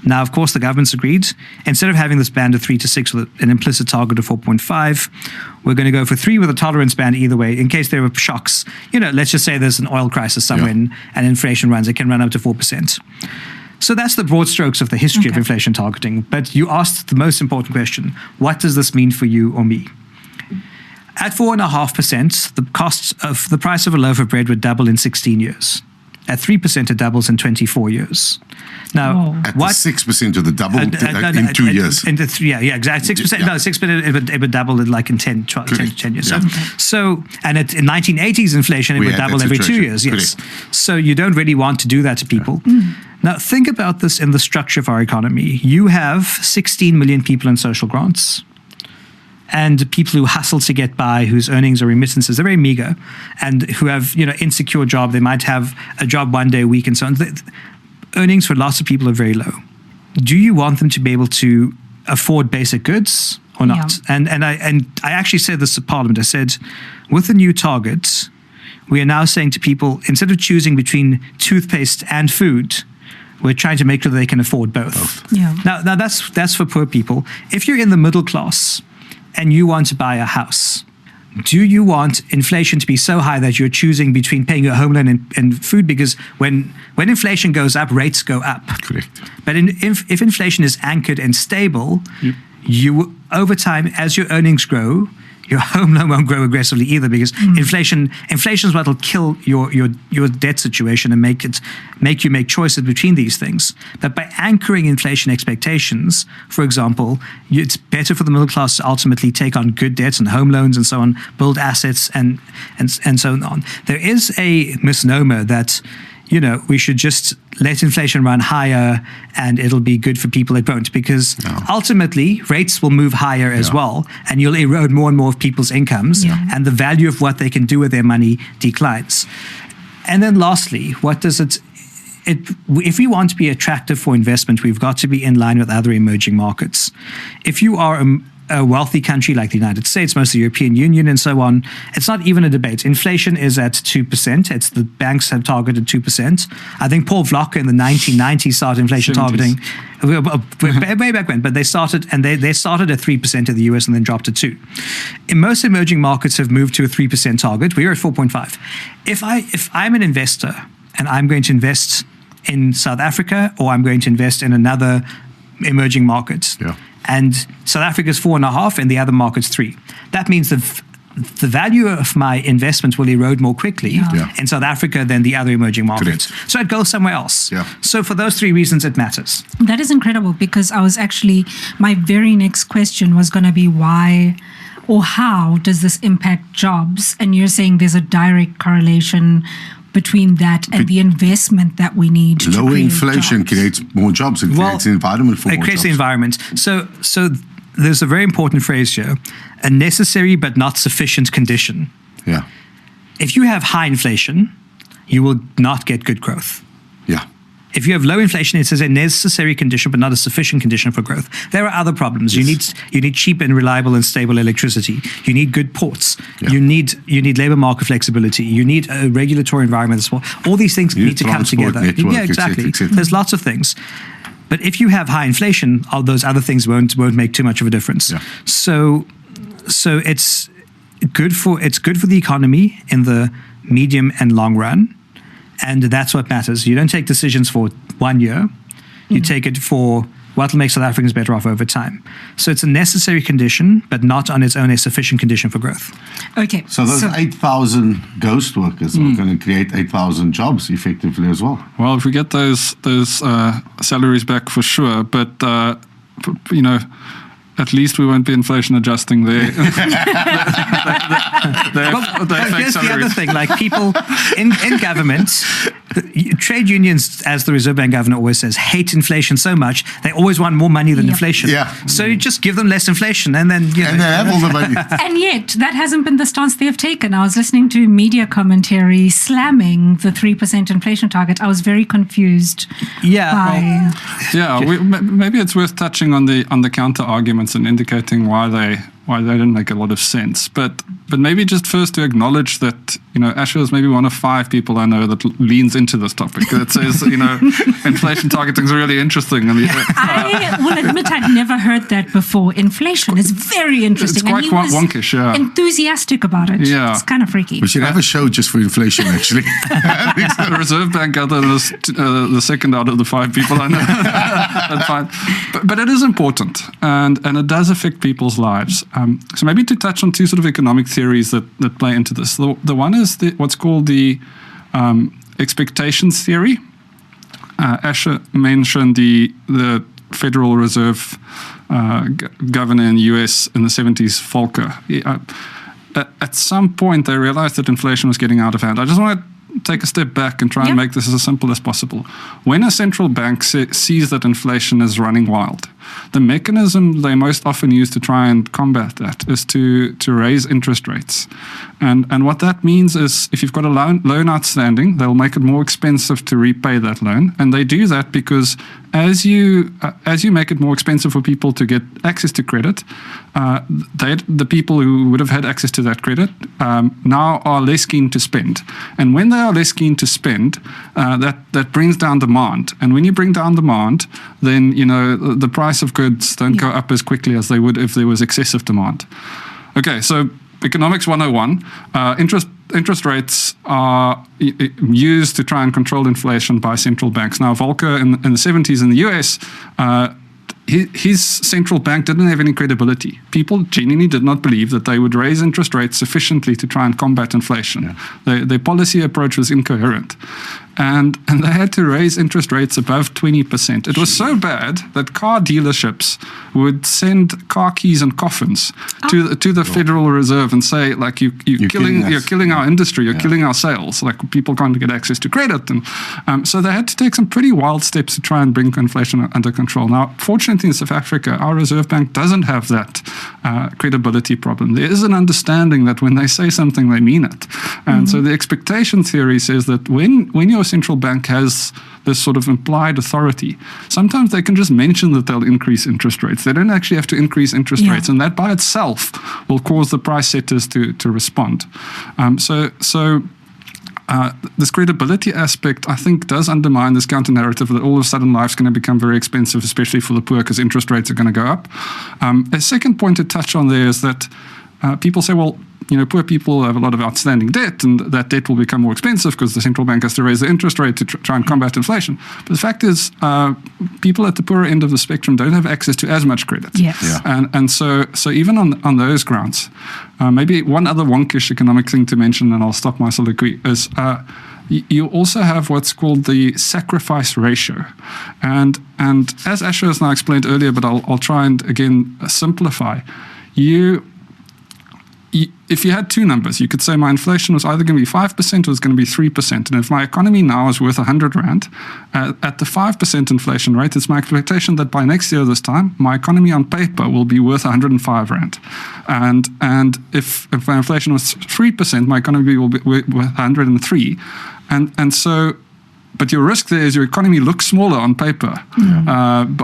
Speaker 3: Now, of course, the government's agreed. Instead of having this band of 3 to 6 with an implicit target of 4.5, we're going to go for 3 with a tolerance band either way, in case there are shocks. Let's just say there's an oil crisis somewhere and inflation runs, it can run up to 4%. So that's the broad strokes of the history of inflation targeting. But you asked the most important question: what does this mean for you or me? At 4.5%, the price of a loaf of bread would double in 16 years. At 3%, it doubles in 24 years. Now,
Speaker 2: at 6% of the double in 2 years.
Speaker 3: Exactly. 6%. No, 6%. It would double in 10 years.
Speaker 2: Yeah.
Speaker 3: So, and in 1980s inflation, it would double every 2 years. Yes.
Speaker 2: Correct.
Speaker 3: So you don't really want to do that to people. Now, think about this in the structure of our economy. You have 16 million people in social grants, and people who hustle to get by, whose earnings or remittances are very meager, and who have insecure job. They might have a job one day a week and so on. The earnings for lots of people are very low. Do you want them to be able to afford basic goods or not? Yeah. And I actually said this to Parliament. I said, with the new targets, we are now saying to people, instead of choosing between toothpaste and food, we're trying to make sure that they can afford both.
Speaker 1: Yeah.
Speaker 3: Now that's for poor people. If you're in the middle class and you want to buy a house, do you want inflation to be so high that you're choosing between paying your home loan and food? Because when inflation goes up, rates go up.
Speaker 2: Correct.
Speaker 3: But if inflation is anchored and stable, you over time, as your earnings grow, your home loan won't grow aggressively either, because inflation is what will kill your debt situation and make you make choices between these things. But by anchoring inflation expectations, for example, it's better for the middle class to ultimately take on good debts and home loans and so on, build assets and so on. There is a misnomer that we should just let inflation run higher and it'll be good for people. It won't, because ultimately rates will move higher as well, and you'll erode more and more of people's incomes, and the value of what they can do with their money declines. And then lastly, what does if we want to be attractive for investment, we've got to be in line with other emerging markets. If you are a wealthy country like the United States, most of the European Union and so on, it's not even a debate. Inflation is at 2%. The banks have targeted 2%. I think Paul Volcker in the 1990s started inflation
Speaker 4: 70s.
Speaker 3: targeting way back when, but they started at 3% in the US and then dropped to 2%. In most emerging markets have moved to a 3% target. We're at 4.5%. If I'm an investor and I'm going to invest in South Africa, or I'm going to invest in another emerging market, and South Africa's 4.5 and the other market's 3. That means the value of my investment will erode more quickly in South Africa than the other emerging markets.
Speaker 2: Correct.
Speaker 3: So it goes somewhere else.
Speaker 2: Yeah.
Speaker 3: So for those 3 reasons, it matters.
Speaker 1: That is incredible, because my very next question was going to be why or how does this impact jobs? And you're saying there's a direct correlation between that and the investment that we need to
Speaker 2: lower
Speaker 1: create
Speaker 2: inflation
Speaker 1: jobs.
Speaker 2: creates more jobs and creates an environment for more jobs.
Speaker 3: It creates the environment. So there's a very important phrase here: a necessary but not sufficient condition.
Speaker 2: Yeah.
Speaker 3: If you have high inflation, you will not get good growth.
Speaker 2: Yeah.
Speaker 3: If you have low inflation, it says a necessary condition but not a sufficient condition for growth. There are other problems.
Speaker 2: Yes.
Speaker 3: You need cheap and reliable and stable electricity. You need good ports.
Speaker 2: Yeah.
Speaker 3: You need labor market flexibility. You need a regulatory environment as well. All these things need to come together.
Speaker 2: Network,
Speaker 3: yeah, exactly.
Speaker 2: et cetera.
Speaker 3: There's lots of things. But if you have high inflation, all those other things won't make too much of a difference.
Speaker 2: Yeah.
Speaker 3: So it's good for the economy in the medium and long run. And that's what matters. You don't take decisions for 1 year. You take it for what will make South Africans better off over time. So it's a necessary condition, but not on its own a sufficient condition for growth.
Speaker 1: Okay.
Speaker 2: So those 8,000 ghost workers are going to create 8,000 jobs effectively as well.
Speaker 4: Well, if we get those salaries back for sure, but at least we won't be inflation adjusting their
Speaker 3: Here's the other thing, like people in government, trade unions, as the Reserve Bank governor always says, hate inflation so much, they always want more money than inflation.
Speaker 2: Yeah.
Speaker 3: So you just give them less inflation and then,
Speaker 2: And they have all the money.
Speaker 1: And yet, that hasn't been the stance they have taken. I was listening to media commentary slamming the 3% inflation target. I was very confused.
Speaker 3: Yeah.
Speaker 4: Maybe it's worth touching on the counter arguments and indicating why they they don't make a lot of sense. But maybe just first to acknowledge that, Ashor is maybe one of 5 people I know that leans into this topic. That says, inflation targeting is really interesting.
Speaker 1: I will admit I'd never heard that before. Inflation is very interesting.
Speaker 4: It's quite wonkish, yeah.
Speaker 1: Enthusiastic about it.
Speaker 4: Yeah.
Speaker 1: It's kind of freaky.
Speaker 2: We should have a show just for inflation, actually.
Speaker 4: The Reserve Bank out there is the second out of the 5 people I know. That's fine. But it is important, and it does affect people's lives. So maybe to touch on 2 sort of economic theories that play into this. The one is what's called the expectations theory. Ashor mentioned the Federal Reserve governor in the US in the 70s, Volcker. At some point, they realized that inflation was getting out of hand. I just want to take a step back and try and make this as simple as possible. When a central bank sees that inflation is running wild, the mechanism they most often use to try and combat that is to raise interest rates. And what that means is if you've got a loan outstanding, they'll make it more expensive to repay that loan. And they do that because as you make it more expensive for people to get access to credit, the people who would have had access to that credit now are less keen to spend. And when they are less keen to spend, that brings down demand. And when you bring down demand, then the price of goods don't go up as quickly as they would if there was excessive demand. Okay, so Economics 101, interest rates are used to try and control inflation by central banks. Now, Volcker in the 70s in the US, his central bank didn't have any credibility. People genuinely did not believe that they would raise interest rates sufficiently to try and combat inflation. Yeah. Their policy approach was incoherent. And they had to raise interest rates above 20%. It was so bad that car dealerships would send car keys and coffins to the Federal Reserve and say, like, you're killing our industry, you're killing our sales. Like, people can't get access to credit. And so they had to take some pretty wild steps to try and bring inflation under control. Now, fortunately in South Africa, our Reserve Bank doesn't have that credibility problem. There is an understanding that when they say something, they mean it. And so the expectation theory says that when your central bank has this sort of implied authority, sometimes they can just mention that they'll increase interest rates. They don't actually have to increase interest rates, and that by itself will cause the price setters to respond. This credibility aspect, I think, does undermine this counter-narrative that all of a sudden life's going to become very expensive, especially for the poor, because interest rates are going to go up. A second point to touch on there is that people say, well, poor people have a lot of outstanding debt, and that debt will become more expensive because the central bank has to raise the interest rate to try and combat inflation. But the fact is, people at the poorer end of the spectrum don't have access to as much credit.
Speaker 1: Yes.
Speaker 2: Yeah.
Speaker 4: And so even on those grounds, maybe one other wonkish economic thing to mention, and I'll stop my soliloquy, is you also have what's called the sacrifice ratio. And as Ashor has now explained earlier, but I'll try and again simplify, if you had 2 numbers, you could say my inflation was either going to be 5% or it's going to be 3%. And if my economy now is worth 100 Rand, at the 5% inflation rate, it's my expectation that by next year this time, my economy on paper will be worth 105 Rand. And if my inflation was 3%, my economy will be worth 103. And so, but your risk there is your economy looks smaller on paper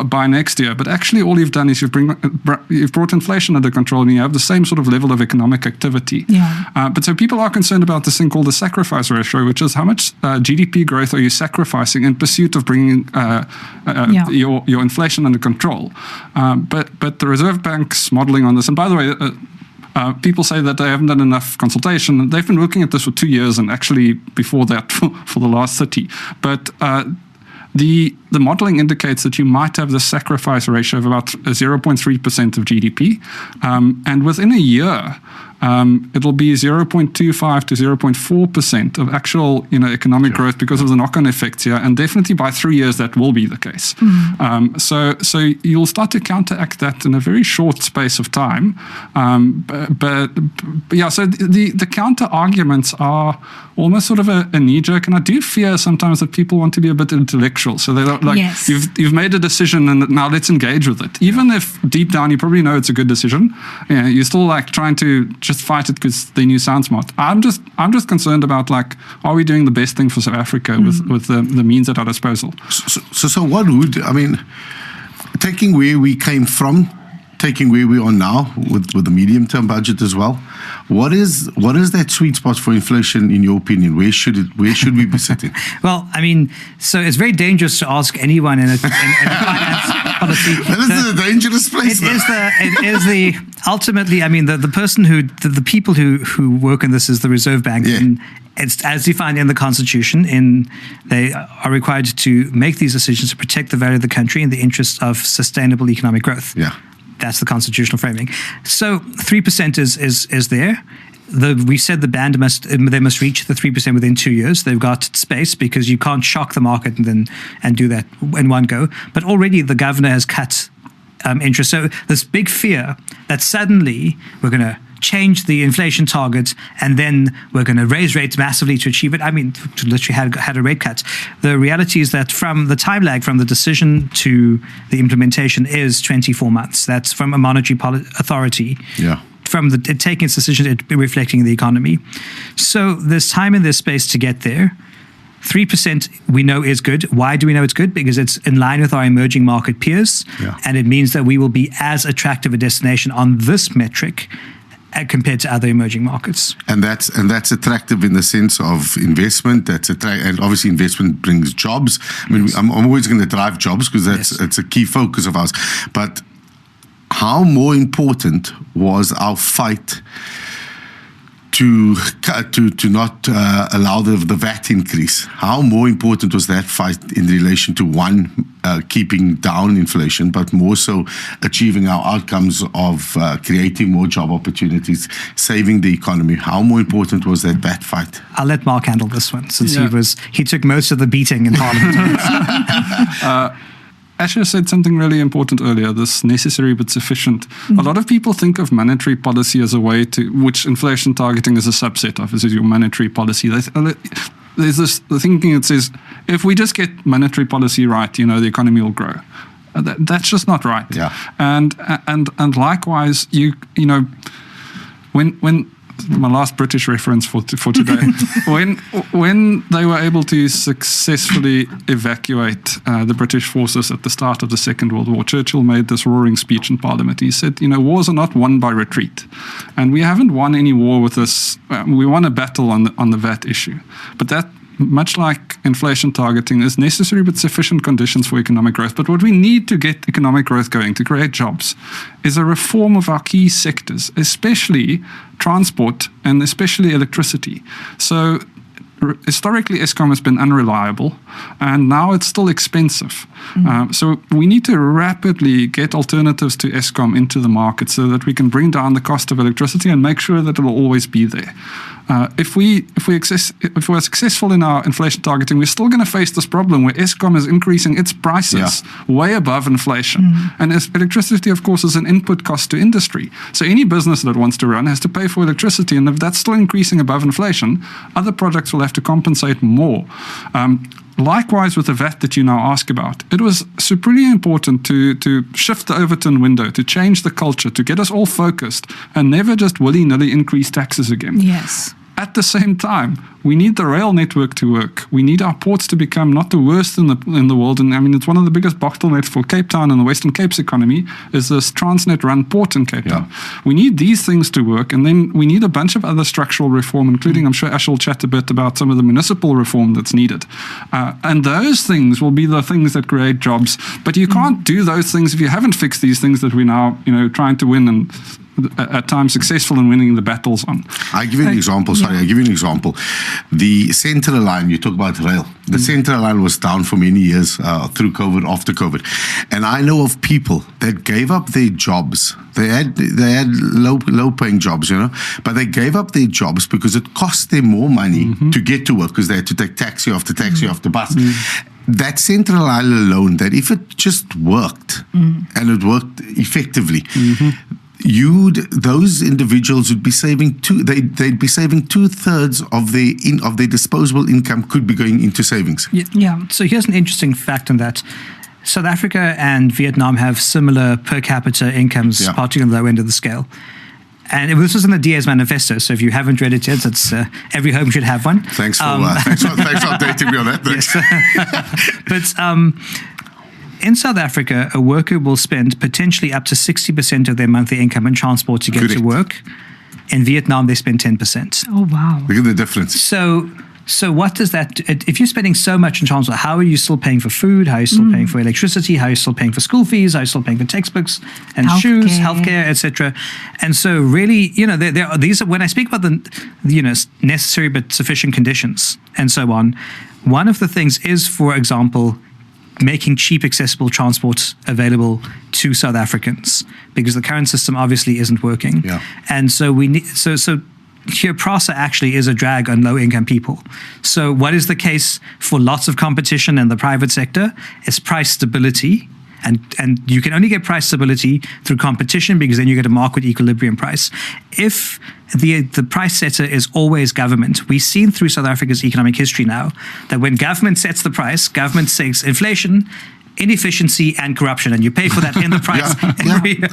Speaker 4: by next year. But actually all you've done is you've brought inflation under control, and you have the same sort of level of economic activity.
Speaker 1: Yeah.
Speaker 4: But so people are concerned about this thing called the sacrifice ratio, which is how much GDP growth are you sacrificing in pursuit of bringing your inflation under control. But the Reserve Bank's modeling on this, and by the way, people say that they haven't done enough consultation. They've been looking at this for 2 years, and actually before that for the last 30. But the modeling indicates that you might have the sacrifice ratio of about 0.3% of GDP. And within a year, it'll be 0.25 to 0.4% of actual economic growth because of the knock-on effects here. And definitely by 3 years, that will be the case. So you'll start to counteract that in a very short space of time. But so the counter arguments are almost sort of a knee-jerk. And I do fear sometimes that people want to be a bit intellectual. So they're like, you've made a decision and now let's engage with it. Even if deep down you probably know it's a good decision, you're still like trying to just fight it because they knew sound smart. I'm just concerned about, like, are we doing the best thing for South Africa with the means at our disposal?
Speaker 2: So what would, I mean, taking where we came from taking where we are now with the medium-term budget as well, what is that sweet spot for inflation in your opinion? Where should we be sitting?
Speaker 3: Well, I mean, so it's very dangerous to ask anyone in a finance policy.
Speaker 2: That is a dangerous place.
Speaker 3: It is the ultimately. I mean, the person the people who work in this is the Reserve Bank.
Speaker 2: Yeah.
Speaker 3: And it's as defined in the Constitution. They are required to make these decisions to protect the value of the country in the interest of sustainable economic growth.
Speaker 2: Yeah.
Speaker 3: That's the constitutional framing. So 3% is there. We said the band they must reach the 3% within 2 years. They've got space because you can't shock the market and do that in one go. But already the governor has cut interest. So this big fear that suddenly we're going to change the inflation target and then we're going to raise rates massively to achieve it. I mean, to literally had a rate cut. The reality is that from the time lag from the decision to the implementation is 24 months. That's from a monetary authority.
Speaker 2: Yeah.
Speaker 3: From it taking its decision, it reflecting the economy. So there's time and there's space to get there. 3% we know is good. Why do we know it's good? Because it's in line with our emerging market peers.
Speaker 2: Yeah.
Speaker 3: And it means that we will be as attractive a destination on this metric compared to other emerging markets.
Speaker 2: And that's attractive in the sense of investment. And obviously investment brings jobs. I mean, I'm always going to drive jobs because it's a key focus of ours. But how more important was our fight to not allow the VAT increase? How more important was that fight in relation to keeping down inflation, but more so achieving our outcomes of creating more job opportunities, saving the economy? How more important was that VAT fight?
Speaker 3: I'll let Mark handle this one since he took most of the beating in Parliament.
Speaker 4: Ashor said something really important earlier, this necessary but sufficient. Mm-hmm. A lot of people think of monetary policy as a way which inflation targeting is a subset of, this is your monetary policy. There's this thinking that says, if we just get monetary policy right, the economy will grow. That's just not right.
Speaker 2: Yeah.
Speaker 4: And likewise, when my last British reference for today, when they were able to successfully evacuate the British forces at the start of the Second World War, Churchill made this roaring speech in Parliament. He said, wars are not won by retreat. And we haven't won any war with this. We won a battle on the VAT issue. But that, much like inflation targeting, is necessary but sufficient conditions for economic growth. But what we need to get economic growth going, to create jobs, is a reform of our key sectors, especially transport and especially electricity. So historically, Eskom has been unreliable, and now it's still expensive. Mm-hmm. So we need to rapidly get alternatives to Eskom into the market so that we can bring down the cost of electricity and make sure that it will always be there. If we're successful in our inflation targeting, we're still going to face this problem where Eskom is increasing its prices way above inflation. Mm-hmm. And electricity, of course, is an input cost to industry. So any business that wants to run has to pay for electricity. And if that's still increasing above inflation, other projects will have to compensate more. Likewise with the VAT that you now ask about, it was supremely important to shift the Overton window, to change the culture, to get us all focused and never just willy-nilly increase taxes again.
Speaker 1: Yes.
Speaker 4: At the same time, we need the rail network to work. We need our ports to become not the worst in the world. And I mean, it's one of the biggest bottlenecks for Cape Town and the Western Cape's economy is this Transnet-run port in Cape Town. We need these things to work. And then we need a bunch of other structural reform, including, I'm sure Ashor will chat a bit about some of the municipal reform that's needed. And those things will be the things that create jobs. But you can't do those things if you haven't fixed these things that we're now, trying to win and at times successful in winning the battles on.
Speaker 2: I'll give you an example. The Central Line, you talk about rail. The Central Line was down for many years through COVID, after COVID. And I know of people that gave up their jobs. They had low-paying jobs, but they gave up their jobs because it cost them more money to get to work because they had to take taxi after taxi after bus. That Central Line alone, that if it just worked and it worked effectively, those individuals would be saving they'd be saving 2/3 of their disposable income could be going into savings.
Speaker 3: Yeah. So here's an interesting fact on that. South Africa and Vietnam have similar per capita incomes, particularly on the low end of the scale. And this was in the DA's manifesto, so if you haven't read it yet, it's every home should have one.
Speaker 2: Thanks for updating me on that.
Speaker 3: Yes. But in South Africa, a worker will spend potentially up to 60% of their monthly income in transport to get
Speaker 2: Correct.
Speaker 3: to work. In Vietnam, they spend 10%.
Speaker 1: Oh, wow.
Speaker 2: Look at the difference.
Speaker 3: So what does that, if you're spending so much in transport, how are you still paying for food? How are you still paying for electricity? How are you still paying for school fees? How are you still paying for textbooks and shoes, healthcare, etc.? And so really, these are, when I speak about the, necessary but sufficient conditions and so on, one of the things is, for example, making cheap, accessible transport available to South Africans, because the current system obviously isn't working.
Speaker 2: Yeah.
Speaker 3: And so we need, here, PRASA actually is a drag on low-income people. So what is the case for lots of competition in the private sector? It's price stability. And you can only get price stability through competition, because then you get a market equilibrium price. If the price setter is always government, we've seen through South Africa's economic history now that when government sets the price, government sets inflation, inefficiency and corruption, and you pay for that in the price every year.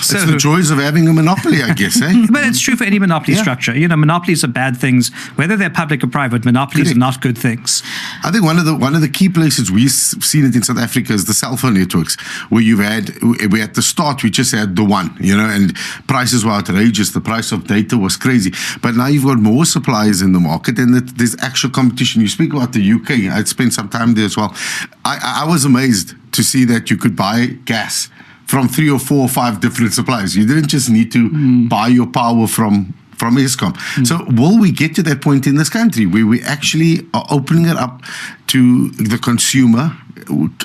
Speaker 3: So,
Speaker 2: it's the joys of having a monopoly, I guess.
Speaker 3: But it's true for any monopoly structure. Monopolies are bad things, whether they're public or private. Monopolies are not good things.
Speaker 2: I think one of the key places we've seen it in South Africa is the cell phone networks, where we at the start we just had the one, and prices were outrageous. The price of data was crazy, but now you've got more suppliers in the market, and there's actual competition. You speak about the UK. I'd spent some time there as well. I was amazed to see that you could buy gas from 3 or 4 or 5 different suppliers. You didn't just need to buy your power from Eskom. So will we get to that point in this country where we actually are opening it up to the consumer,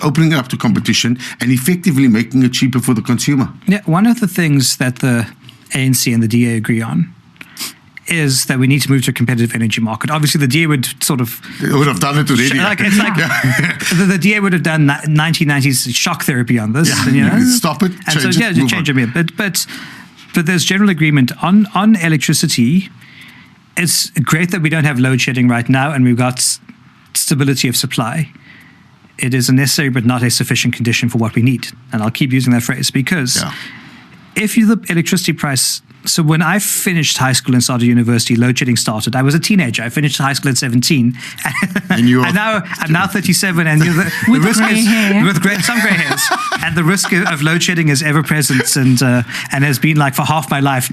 Speaker 2: opening it up to competition, and effectively making it cheaper for the consumer?
Speaker 3: Yeah, one of the things that the ANC and the DA agree on is that we need to move to a competitive energy market. Obviously, the DA would sort of...
Speaker 2: They would have done it already.
Speaker 3: The DA would have done 1990s shock therapy on this.
Speaker 2: Yeah. Stop it,
Speaker 3: change it a bit. But there's general agreement on electricity. It's great that we don't have load shedding right now, and we've got stability of supply. It is a necessary but not a sufficient condition for what we need. And I'll keep using that phrase, because if the electricity price... So when I finished high school and started university, load shedding started. I was a teenager. I finished high school at 17. And I'm now 37, and the risk is with some grey hairs. And the risk of load shedding is ever present, and has been like for half my life.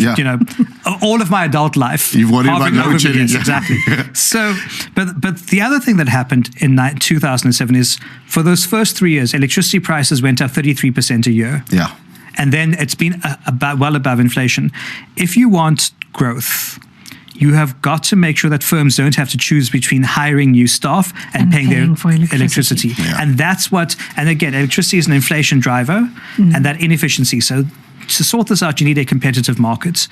Speaker 3: All of my adult life.
Speaker 2: You've worried about load shedding,
Speaker 3: exactly. So, but the other thing that happened in 2007 is, for those first 3 years, electricity prices went up 33% a year.
Speaker 2: Yeah.
Speaker 3: And then it's been well above inflation. If you want growth, you have got to make sure that firms don't have to choose between hiring new staff and paying their
Speaker 1: for electricity.
Speaker 3: Yeah. And again, electricity is an inflation driver, and that inefficiency. So to sort this out, you need a competitive market.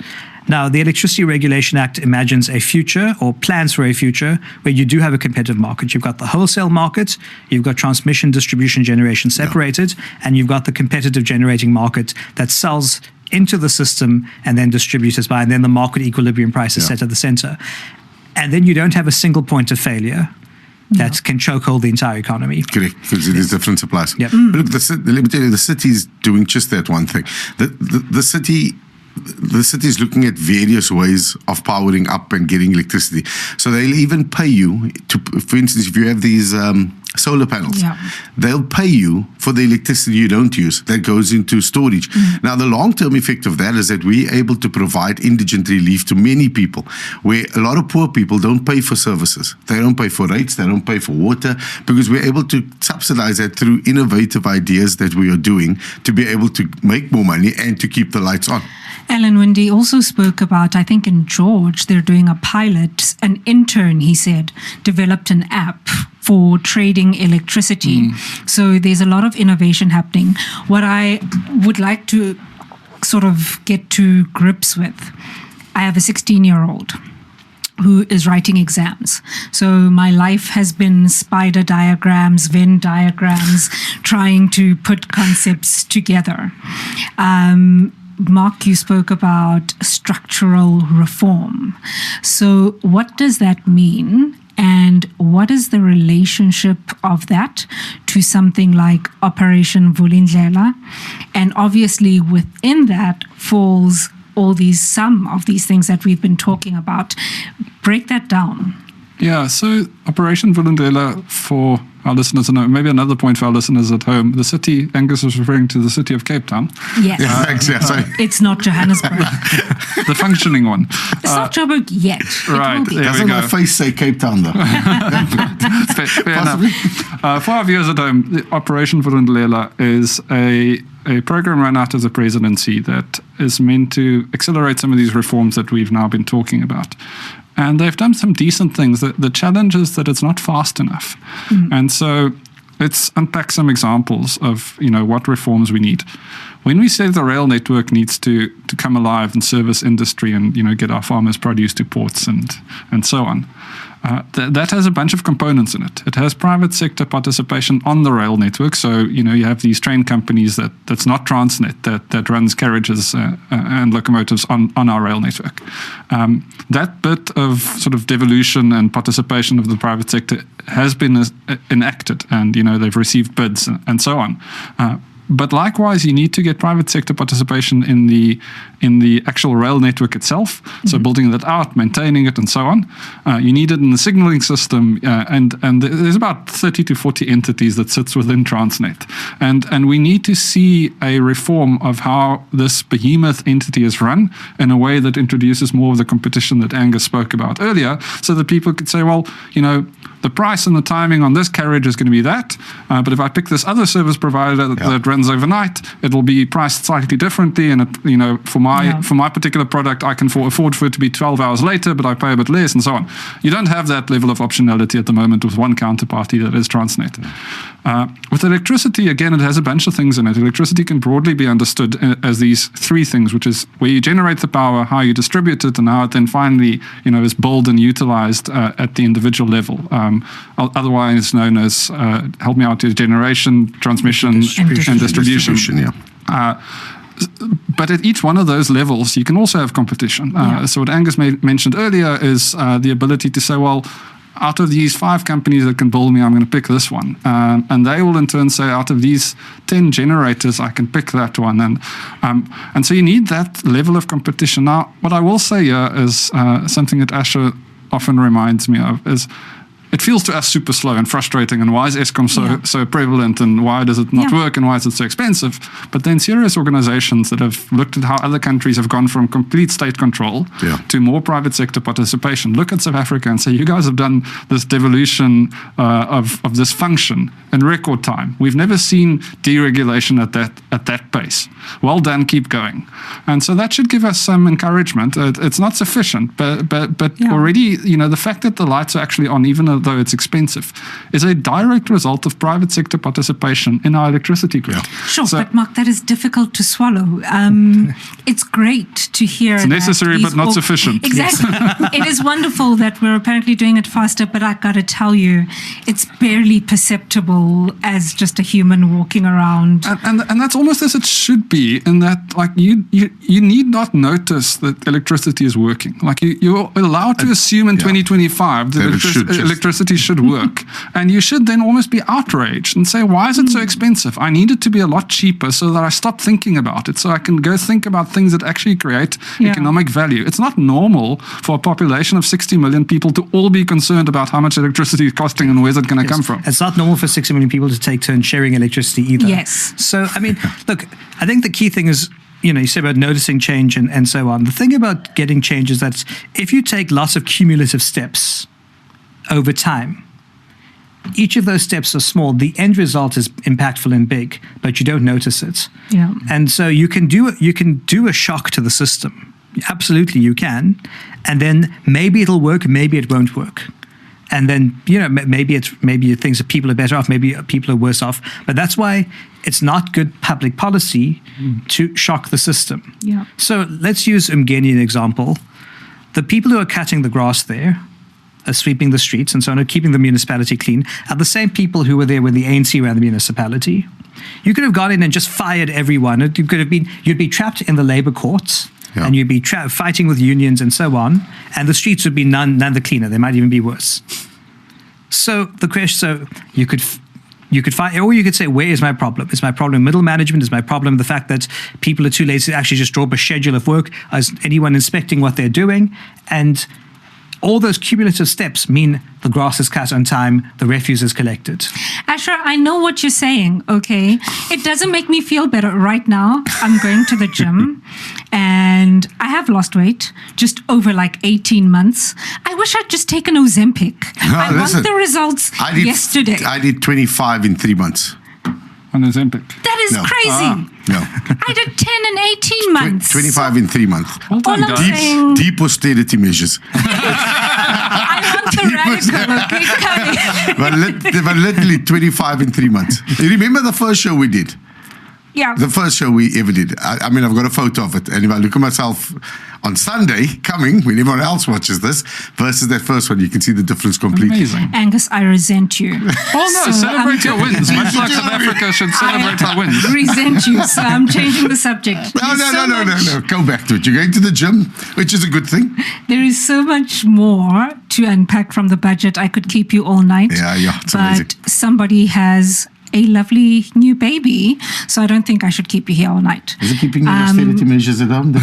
Speaker 3: Now, the Electricity Regulation Act imagines a future, or plans for a future, where you do have a competitive market. You've got the wholesale market, you've got transmission, distribution, generation separated, and you've got the competitive generating market that sells into the system and then distributes by, and then the market equilibrium price is set at the center. And then you don't have a single point of failure that can chokehold the entire economy.
Speaker 2: Correct, because it is different supplies.
Speaker 3: Yep.
Speaker 2: Look, let me tell you, the city is doing just that one thing. The city is looking at various ways of powering up and getting electricity. So they'll even pay you to, for instance, if you have these solar panels, they'll pay you for the electricity you don't use that goes into storage. Now, the long-term effect of that is that we're able to provide indigent relief to many people, where a lot of poor people don't pay for services. They don't pay for rates, they don't pay for water, because we're able to subsidize that through innovative ideas that we are doing to be able to make more money and to keep the lights on.
Speaker 1: Alan Wendy also spoke about, I think in George, they're doing a pilot. An intern, he said, developed an app for trading electricity. So there's a lot of innovation happening. What I would like to sort of get to grips with, I have a 16-year-old who is writing exams. So my life has been spider diagrams, Venn diagrams, trying to put concepts together. Mark, you spoke about structural reform. So what does that mean? And what is the relationship of that to something like Operation Vulindlela? And obviously within that falls some of these things that we've been talking about. Break that down.
Speaker 4: Yeah, so Operation Randela, for our listeners to know, maybe another point for our listeners at home, the city, Angus was referring to the city of Cape Town.
Speaker 1: Yes.
Speaker 2: Yeah, thanks. Yeah, sorry.
Speaker 1: It's not Johannesburg.
Speaker 4: The functioning one.
Speaker 1: It's not Joburg yet. It
Speaker 4: Right,
Speaker 1: will be.
Speaker 4: there we
Speaker 2: Doesn't
Speaker 4: go.
Speaker 2: my face say Cape Town, though?
Speaker 4: Fair enough. For our viewers at home, the Operation Randela is a program run out of the presidency that is meant to accelerate some of these reforms that we've now been talking about. And they've done some decent things. The challenge is that it's not fast enough. And so let's unpack some examples of what reforms we need. When we say the rail network needs to come alive and service industry and get our farmers' produce to ports and so on, that has a bunch of components in it. It has private sector participation on the rail network. So you have these train companies that's not Transnet that runs carriages and locomotives on our rail network. That bit of sort of devolution and participation of the private sector has been enacted, and they've received bids and so on. But likewise, you need to get private sector participation in the actual rail network itself. So building that out, maintaining it, and so on. You need it in the signaling system, and there's about 30 to 40 entities that sits within Transnet. And we need to see a reform of how this behemoth entity is run in a way that introduces more of the competition that Angus spoke about earlier, so that people could say, well, the price and the timing on this carriage is going to be that, but if I pick this other service provider that runs overnight, it will be priced slightly differently. And for my particular product, I can afford for it to be 12 hours later, but I pay a bit less, and so on. You don't have that level of optionality at the moment with one counterparty that is Transnet. With electricity, again, it has a bunch of things in it. Electricity can broadly be understood as these three things, which is where you generate the power, how you distribute it, and how it then finally is billed and utilized at the individual level. Otherwise known as, help me out here, generation, transmission, and distribution. But at each one of those levels, you can also have competition. So what Angus mentioned earlier is the ability to say, well, out of these 5 companies that can bill me, I'm going to pick this one. And they will in turn say, out of these 10 generators, I can pick that one. And so you need that level of competition. Now, what I will say here is something that Ashor often reminds me of is, it feels to us super slow and frustrating, and why is Eskom so prevalent, and why does it not work, and why is it so expensive? But then serious organizations that have looked at how other countries have gone from complete state control to more private sector participation, look at South Africa and say, you guys have done this devolution of this function in record time. We've never seen deregulation at that pace. Well done, keep going. And so that should give us some encouragement. It's not sufficient, but already, the fact that the lights are actually on, even though it's expensive, is a direct result of private sector participation in our electricity grid.
Speaker 1: Sure, but Mark, that is difficult to swallow. It's great to hear.
Speaker 4: It's necessary, but not sufficient.
Speaker 1: Exactly. It is wonderful that we're apparently doing it faster, but I got to tell you, it's barely perceptible as just a human walking around.
Speaker 4: And that's almost as it should be, in that, like, you need not notice that electricity is working. Like, you're allowed to assume in 2025 that electricity should work. And you should then almost be outraged and say, why is it so expensive? I need it to be a lot cheaper so that I stop thinking about it, so I can go think about things that actually create economic value. It's not normal for a population of 60 million people to all be concerned about how much electricity is costing and where's it going to come from.
Speaker 3: It's not normal for 60 million people to take turns sharing electricity either.
Speaker 1: Yes.
Speaker 3: So, I mean, look, I think the key thing is, you say about noticing change and so on. The thing about getting change is that if you take lots of cumulative steps over time, each of those steps are small. The end result is impactful and big, but you don't notice it.
Speaker 1: Yeah.
Speaker 3: And so you can do a shock to the system. Absolutely, you can. And then maybe it'll work, maybe it won't work. And then, maybe things that people are better off, maybe people are worse off. But that's why it's not good public policy to shock the system.
Speaker 1: Yeah.
Speaker 3: So let's use Umgeni as an example. The people who are cutting the grass there, sweeping the streets and so on, keeping the municipality clean, are the same people who were there when the ANC ran the municipality. You could have gone in and just fired everyone. You'd be trapped in the labor courts, and you'd be fighting with unions and so on, and the streets would be none the cleaner. They might even be worse. So the question, you could fight, or you could say, where is my problem? Is my problem middle management? Is my problem the fact that people are too lazy to actually just draw up a schedule of work? Is anyone inspecting what they're doing? And all those cumulative steps mean the grass is cut on time, the refuse is collected.
Speaker 1: Ashor, I know what you're saying, okay? It doesn't make me feel better right now. I'm going to the gym and I have lost weight just over like 18 months. I wish I'd just taken Ozempic. I want the results yesterday.
Speaker 2: I did 25 in 3 months.
Speaker 4: On Ozempic.
Speaker 1: That is crazy.
Speaker 2: No.
Speaker 1: I did 10 and 18 months.
Speaker 2: 25 in 3 months.
Speaker 4: Well done,
Speaker 1: All I'm
Speaker 4: guys.
Speaker 1: saying,
Speaker 2: Deep austerity measures.
Speaker 1: I want the radical, okay?
Speaker 2: but literally 25 in 3 months. You remember the first show we did?
Speaker 1: Yeah.
Speaker 2: The first show we ever did. I mean, I've got a photo of it. And if I look at myself on Sunday, coming, when everyone else watches this, versus that first one, you can see the difference completely.
Speaker 4: Amazing.
Speaker 1: Angus, I resent you.
Speaker 4: Oh no, celebrate your wins. Much like South Africa should celebrate our wins.
Speaker 1: I resent you, so I'm changing the subject.
Speaker 2: No. Go back to it. You're going to the gym, which is a good thing.
Speaker 1: There is so much more to unpack from the budget. I could keep you all night.
Speaker 2: Yeah, it's
Speaker 1: but
Speaker 2: amazing.
Speaker 1: Somebody has a lovely new baby, so I don't think I should keep you here all night.
Speaker 2: Is it keeping the austerity measures at home?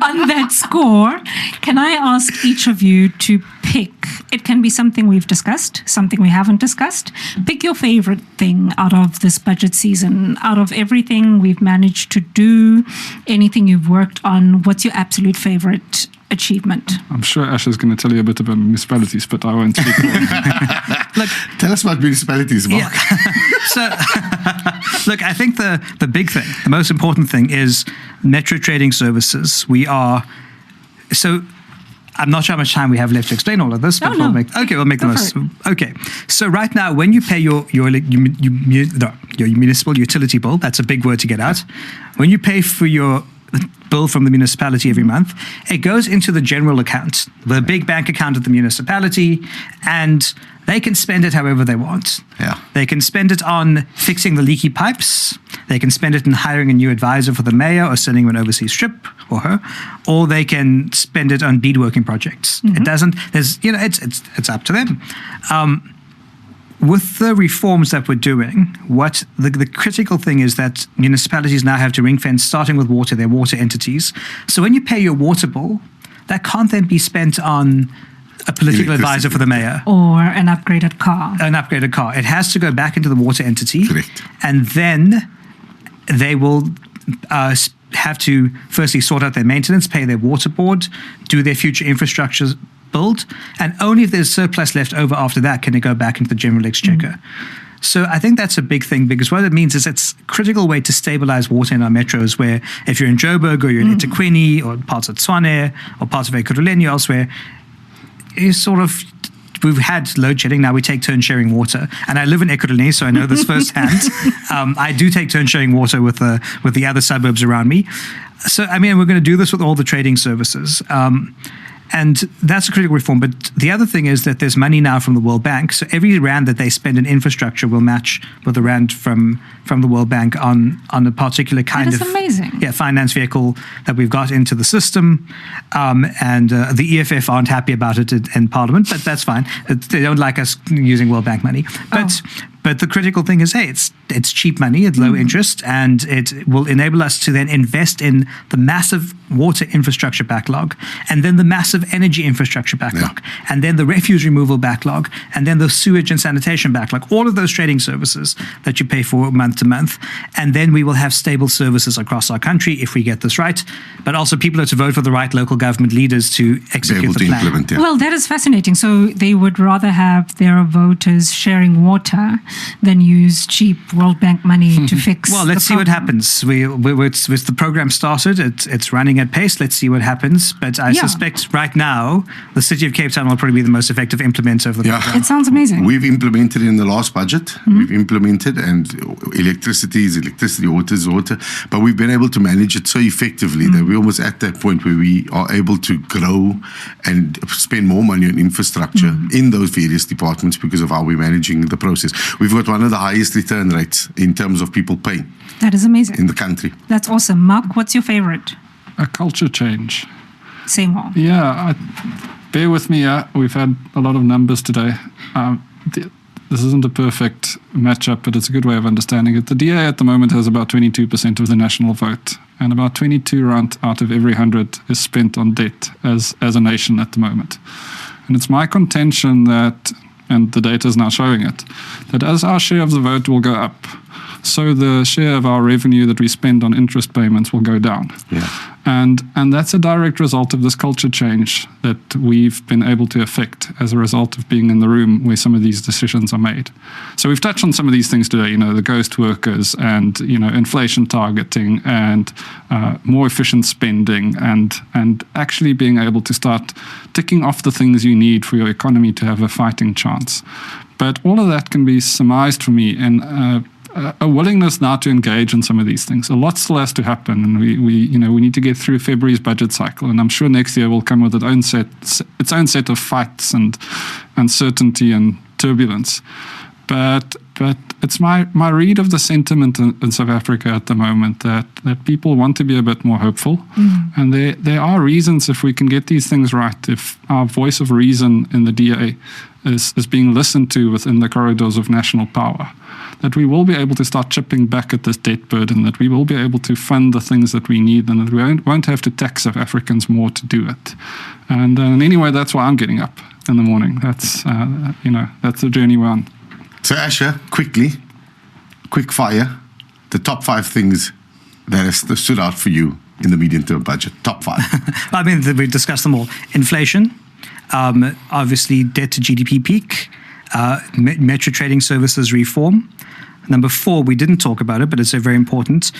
Speaker 1: On that score, can I ask each of you to pick? It can be something we've discussed, something we haven't discussed. Pick your favorite thing out of this budget season, out of everything we've managed to do, anything you've worked on. What's your absolute favorite achievement?
Speaker 4: I'm sure Ash is going to tell you a bit about municipalities, but I won't speak for him.
Speaker 3: Look,
Speaker 2: Tell us about municipalities, Mark.
Speaker 3: So, look, I think the big thing, the most important thing is Metro Trading Services. So I'm not sure how much time we have left to explain all of this, but we'll make the most. Okay, so right now, when you pay your municipal utility bill, that's a big word to get out. When you pay for your bill from the municipality every month, it goes into the general account, the big bank account of the municipality, and they can spend it however they want.
Speaker 2: Yeah.
Speaker 3: They can spend it on fixing the leaky pipes. They can spend it in hiring a new advisor for the mayor or sending him an overseas trip or her, or they can spend it on beadworking projects. It doesn't. It's up to them. With the reforms that we're doing, what the critical thing is that municipalities now have to ring fence, starting with water, their water entities. So when you pay your water bill, that can't then be spent on a political advisor for the mayor.
Speaker 1: Or an upgraded car.
Speaker 3: It has to go back into the water entity.
Speaker 2: Correct.
Speaker 3: And then they will have to firstly sort out their maintenance, pay their water board, do their future infrastructure build, and only if there's surplus left over after that can it go back into the general exchequer. So I think that's a big thing, because what it means is it's a critical way to stabilize water in our metros, where if you're in Joburg or you're in eThekwini or parts of Tshwane or parts of Ekurhuleni elsewhere, we've had load shedding. Now we take turns sharing water, and I live in Ekurhuleni, so I know this firsthand. I do take turns sharing water with the other suburbs around me. So I mean, we're going to do this with all the trading services. And that's a critical reform. But the other thing is that there's money now from the World Bank. So every rand that they spend in infrastructure will match with the rand from the World Bank on a particular kind of finance vehicle that we've got into the system. And the EFF aren't happy about it in Parliament, but that's fine. They don't like us using World Bank money. But the critical thing is, hey, it's cheap money at low interest, and it will enable us to then invest in the massive water infrastructure backlog, and then the massive energy infrastructure backlog, and then the refuse removal backlog, and then the sewage and sanitation backlog, all of those trading services that you pay for month to month. And then we will have stable services across our country if we get this right. But also people are to vote for the right local government leaders to execute the plan.
Speaker 1: Well, that is fascinating. So they would rather have their voters sharing water than use cheap World Bank money to fix.
Speaker 3: Well, let's see what happens. With the program started, it's running at pace. Let's see what happens. But I suspect right now the City of Cape Town will probably be the most effective implementer of the program.
Speaker 1: It sounds amazing.
Speaker 2: We've implemented in the last budget. We've implemented, and electricity is electricity, water is water. But we've been able to manage it so effectively that we're almost at that point where we are able to grow and spend more money on infrastructure in those various departments because of how we're managing the process. We've got one of the highest return rates in terms of people paying.
Speaker 1: That is amazing.
Speaker 2: In the country.
Speaker 1: That's awesome. Mark, what's your favorite?
Speaker 4: A culture change.
Speaker 1: Same all.
Speaker 4: Yeah, bear with me. We've had a lot of numbers today. this isn't a perfect matchup, but it's a good way of understanding it. The DA at the moment has about 22% of the national vote, and about 22 rand out of every 100 is spent on debt as a nation at the moment. And it's my contention that, and the data is now showing it, that as our share of the vote will go up, so the share of our revenue that we spend on interest payments will go down.
Speaker 2: Yeah.
Speaker 4: And that's a direct result of this culture change that we've been able to affect as a result of being in the room where some of these decisions are made. So we've touched on some of these things today, the ghost workers and, inflation targeting and more efficient spending and actually being able to start ticking off the things you need for your economy to have a fighting chance. But all of that can be surmised for me in a willingness now to engage in some of these things. A lot still has to happen, and we need to get through February's budget cycle, and I'm sure next year will come with its own set of fights and uncertainty and turbulence. But it's my read of the sentiment in South Africa at the moment that people want to be a bit more hopeful, and there are reasons if we can get these things right, if our voice of reason in the DA is being listened to within the corridors of national power, that we will be able to start chipping back at this debt burden, that we will be able to fund the things that we need, and that we won't have to tax South Africans more to do it. And anyway, that's why I'm getting up in the morning. That's that's the journey we're on.
Speaker 2: So Ashor, quick fire, the top 5 things that have stood out for you in the medium-term budget. Top 5.
Speaker 3: I mean, we discussed them all. Inflation, obviously debt to GDP peak, metro trading services reform. Number 4, we didn't talk about it, but it's very important.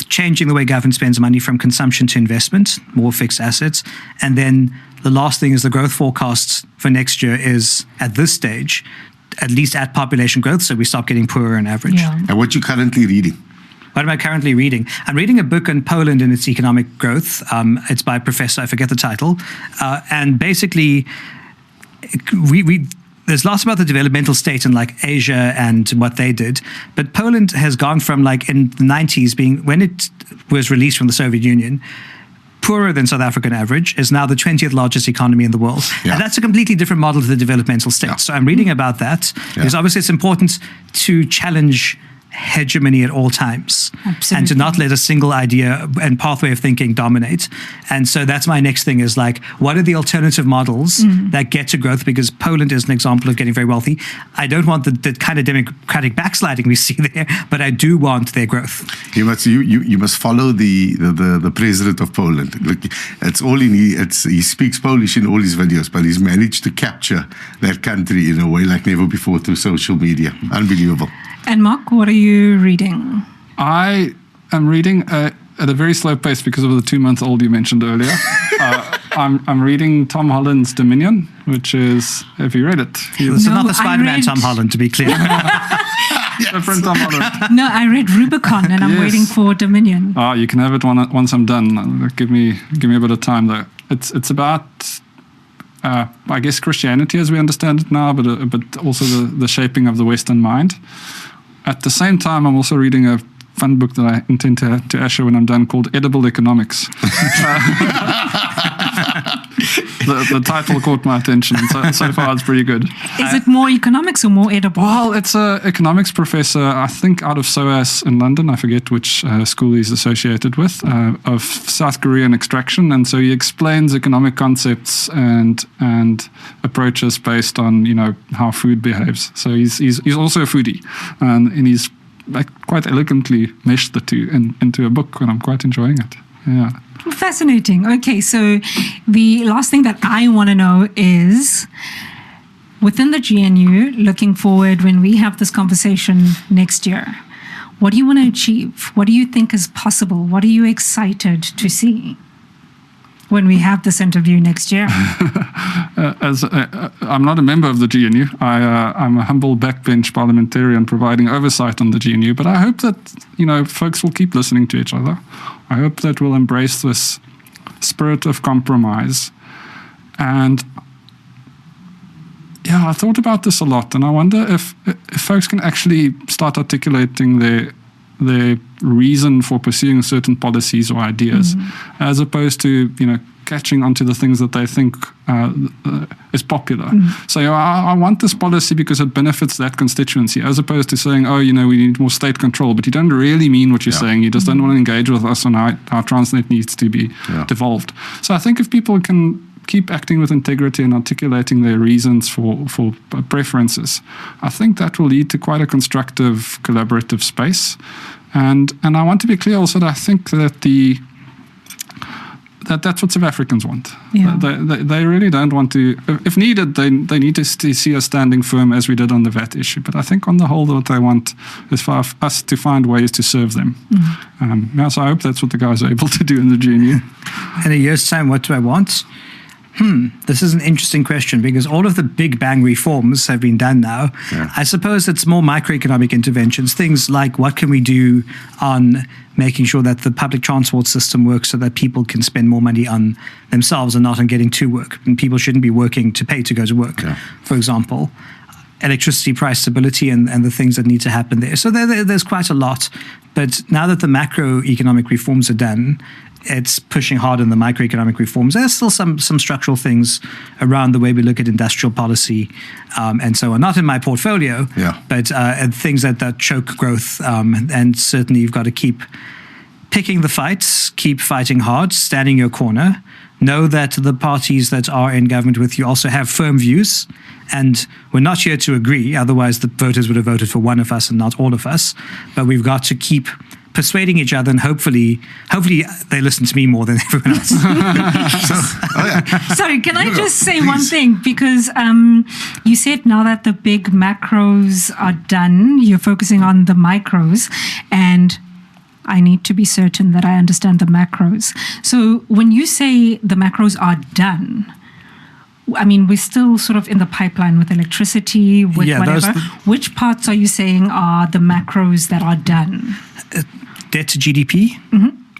Speaker 3: Changing the way government spends money from consumption to investment, more fixed assets. And then the last thing is the growth forecasts for next year is, at this stage, at least at population growth, so we stop getting poorer on average.
Speaker 1: Yeah.
Speaker 2: And what you currently reading?
Speaker 3: What am I currently reading? I'm reading a book on Poland and its economic growth. It's by a professor, I forget the title. And basically, there's lots about the developmental state in like Asia and what they did. But Poland has gone from like in the 90s being, when it was released from the Soviet Union, poorer than South African average, is now the 20th largest economy in the world.
Speaker 2: Yeah.
Speaker 3: And that's a completely different model to the developmental state.
Speaker 2: Yeah.
Speaker 3: So I'm reading about that because obviously it's important to challenge hegemony at all times.
Speaker 1: Absolutely.
Speaker 3: And to not let a single idea and pathway of thinking dominate. And so that's my next thing is like, what are the alternative models that get to growth? Because Poland is an example of getting very wealthy. I don't want the kind of democratic backsliding we see there, but I do want their growth.
Speaker 2: You must follow the president of Poland. Look, it's all in he speaks Polish in all his videos, but he's managed to capture that country in a way like never before through social media. Unbelievable.
Speaker 1: And Mark, what are you reading?
Speaker 4: I am reading at a very slow pace because of the 2-month-old you mentioned earlier. I'm reading Tom Holland's Dominion, which is, have you read it?
Speaker 3: So not the Spider-Man Tom Holland, to be clear.
Speaker 4: Different Tom Holland.
Speaker 1: No, I read Rubicon and I'm
Speaker 4: Yes.
Speaker 1: waiting for Dominion.
Speaker 4: You can have it once I'm done. Give me a bit of time though. It's about I guess Christianity as we understand it now, but also the shaping of the Western mind. At the same time, I'm also reading a fun book that I intend to Ashor when I'm done called Edible Economics. The title caught my attention. So far, it's pretty good.
Speaker 1: Is it more economics or more edible?
Speaker 4: Well, it's an economics professor, I think, out of SOAS in London. I forget which school he's associated with, of South Korean extraction. And so he explains economic concepts and approaches based on, how food behaves. So he's also a foodie, and he's quite elegantly meshed the two into a book, and I'm quite enjoying it. Yeah.
Speaker 1: Fascinating. Okay, so the last thing that I want to know is, within the GNU, looking forward when we have this conversation next year, what do you want to achieve? What do you think is possible? What are you excited to see when we have this interview next year?
Speaker 4: I'm not a member of the GNU. I'm a humble backbench parliamentarian providing oversight on the GNU, but I hope that, folks will keep listening to each other. I hope that we'll embrace this spirit of compromise. And I thought about this a lot, and I wonder if folks can actually start articulating their reason for pursuing certain policies or ideas, as opposed to, catching onto the things that they think is popular. So I want this policy because it benefits that constituency, as opposed to saying, oh, we need more state control, but you don't really mean what you're saying. You just don't want to engage with us on how Transnet needs to be devolved. So I think if people can keep acting with integrity and articulating their reasons for preferences, I think that will lead to quite a constructive, collaborative space. And I want to be clear also that I think that that's what South Africans want.
Speaker 1: Yeah.
Speaker 4: They really don't want to, if needed, they need to see us standing firm as we did on the VAT issue. But I think on the whole, what they want is for us to find ways to serve them. So I hope that's what the guys are able to do in the GNU.
Speaker 3: In a year's time, what do I want? This is an interesting question, because all of the big bang reforms have been done now.
Speaker 2: Yeah.
Speaker 3: I suppose it's more microeconomic interventions, things like what can we do on making sure that the public transport system works so that people can spend more money on themselves and not on getting to work. And people shouldn't be working to pay to go to work, for example. Electricity price stability and the things that need to happen there. So there's quite a lot. But now that the macroeconomic reforms are done, it's pushing hard on the microeconomic reforms. There's still some structural things around the way we look at industrial policy and so on. Not in my portfolio, but things that choke growth. And certainly you've got to keep picking the fights, keep fighting hard, standing your corner. Know that the parties that are in government with you also have firm views. And we're not here to agree. Otherwise, the voters would have voted for one of us and not all of us. But we've got to keep persuading each other, and hopefully they listen to me more than everyone else.
Speaker 1: Sorry, can I just say one thing? Because you said now that the big macros are done, you're focusing on the micros, and I need to be certain that I understand the macros. So when you say the macros are done, I mean, we're still sort of in the pipeline with electricity, with whatever. Which parts are you saying are the macros that are done?
Speaker 3: Debt to GDP,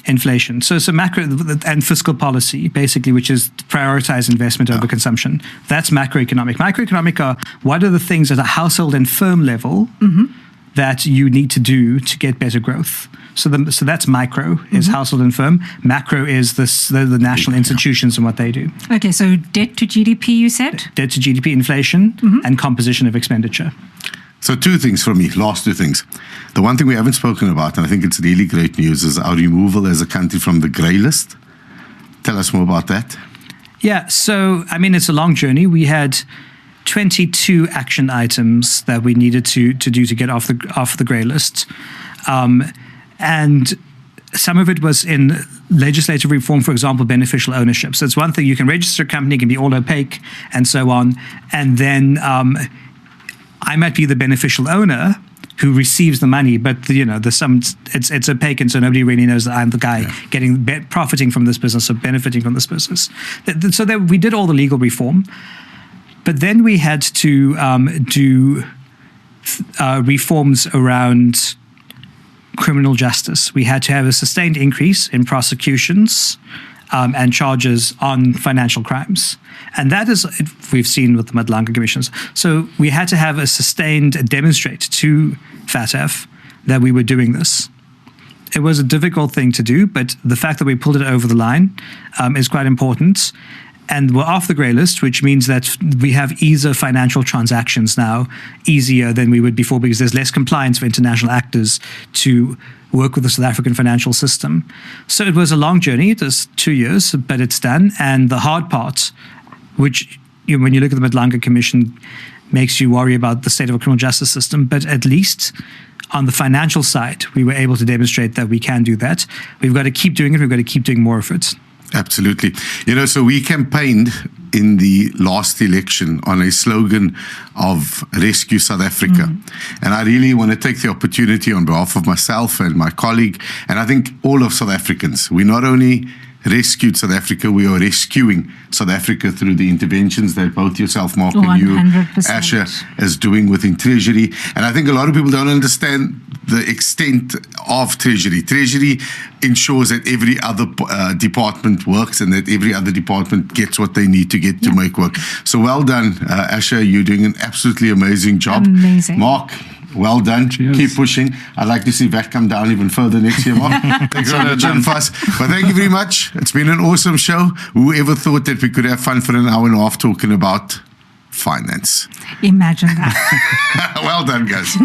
Speaker 3: inflation. So macro and fiscal policy, basically, which is to prioritize investment over consumption. That's macroeconomic. Microeconomic are what are the things at a household and firm level that you need to do to get better growth. So that's micro, is household and firm. Macro is the national institutions and what they do.
Speaker 1: Okay, so debt to GDP, you said?
Speaker 3: Debt to GDP, inflation, and composition of expenditure.
Speaker 2: So two things for me, last two things. The one thing we haven't spoken about, and I think it's really great news, is our removal as a country from the grey list. Tell us more about that.
Speaker 3: Yeah, so, I mean, it's a long journey. We had 22 action items that we needed to do to get off the grey list. And some of it was in legislative reform, for example, beneficial ownership. So it's one thing, you can register a company, it can be all opaque and so on. And then I might be the beneficial owner who receives the money, but it's opaque, and so nobody really knows that I'm the guy profiting from this business or benefiting from this business. So we did all the legal reform, but then we had to do reforms around criminal justice. We had to have a sustained increase in prosecutions and charges on financial crimes. And that is, we've seen with the Madlanka commissions. So we had to have a sustained demonstrate to FATF that we were doing this. It was a difficult thing to do, but the fact that we pulled it over the line is quite important. And we're off the grey list, which means that we have easier financial transactions now, easier than we would before, because there's less compliance for international actors to work with the South African financial system. So it was a long journey. It was 2 years, but it's done. And the hard part, which when you look at the Madlanka Commission, makes you worry about the state of a criminal justice system. But at least on the financial side, we were able to demonstrate that we can do that. We've got to keep doing it. We've got to keep doing more of it.
Speaker 2: Absolutely. So we campaigned in the last election on a slogan of Rescue South Africa. And I really want to take the opportunity on behalf of myself and my colleague, and I think all of South Africans. We not only rescued South Africa, we are rescuing South Africa through the interventions that both yourself, Mark, and you,
Speaker 1: 100%.
Speaker 2: Ashor, is doing within Treasury. And I think a lot of people don't understand the extent of Treasury. Treasury ensures that every other department works and that every other department gets what they need to get to make work. So well done, Ashor. You're doing an absolutely amazing job.
Speaker 1: Amazing.
Speaker 2: Mark, Well done.
Speaker 4: Cheers.
Speaker 2: Keep pushing. I'd like to see that come down even further next year, Mark. Thanks for the chin fuss. But thank you very much. It's been an awesome show. Whoever thought that we could have fun for an hour and a half talking about finance?
Speaker 1: Imagine that.
Speaker 2: Well done, guys.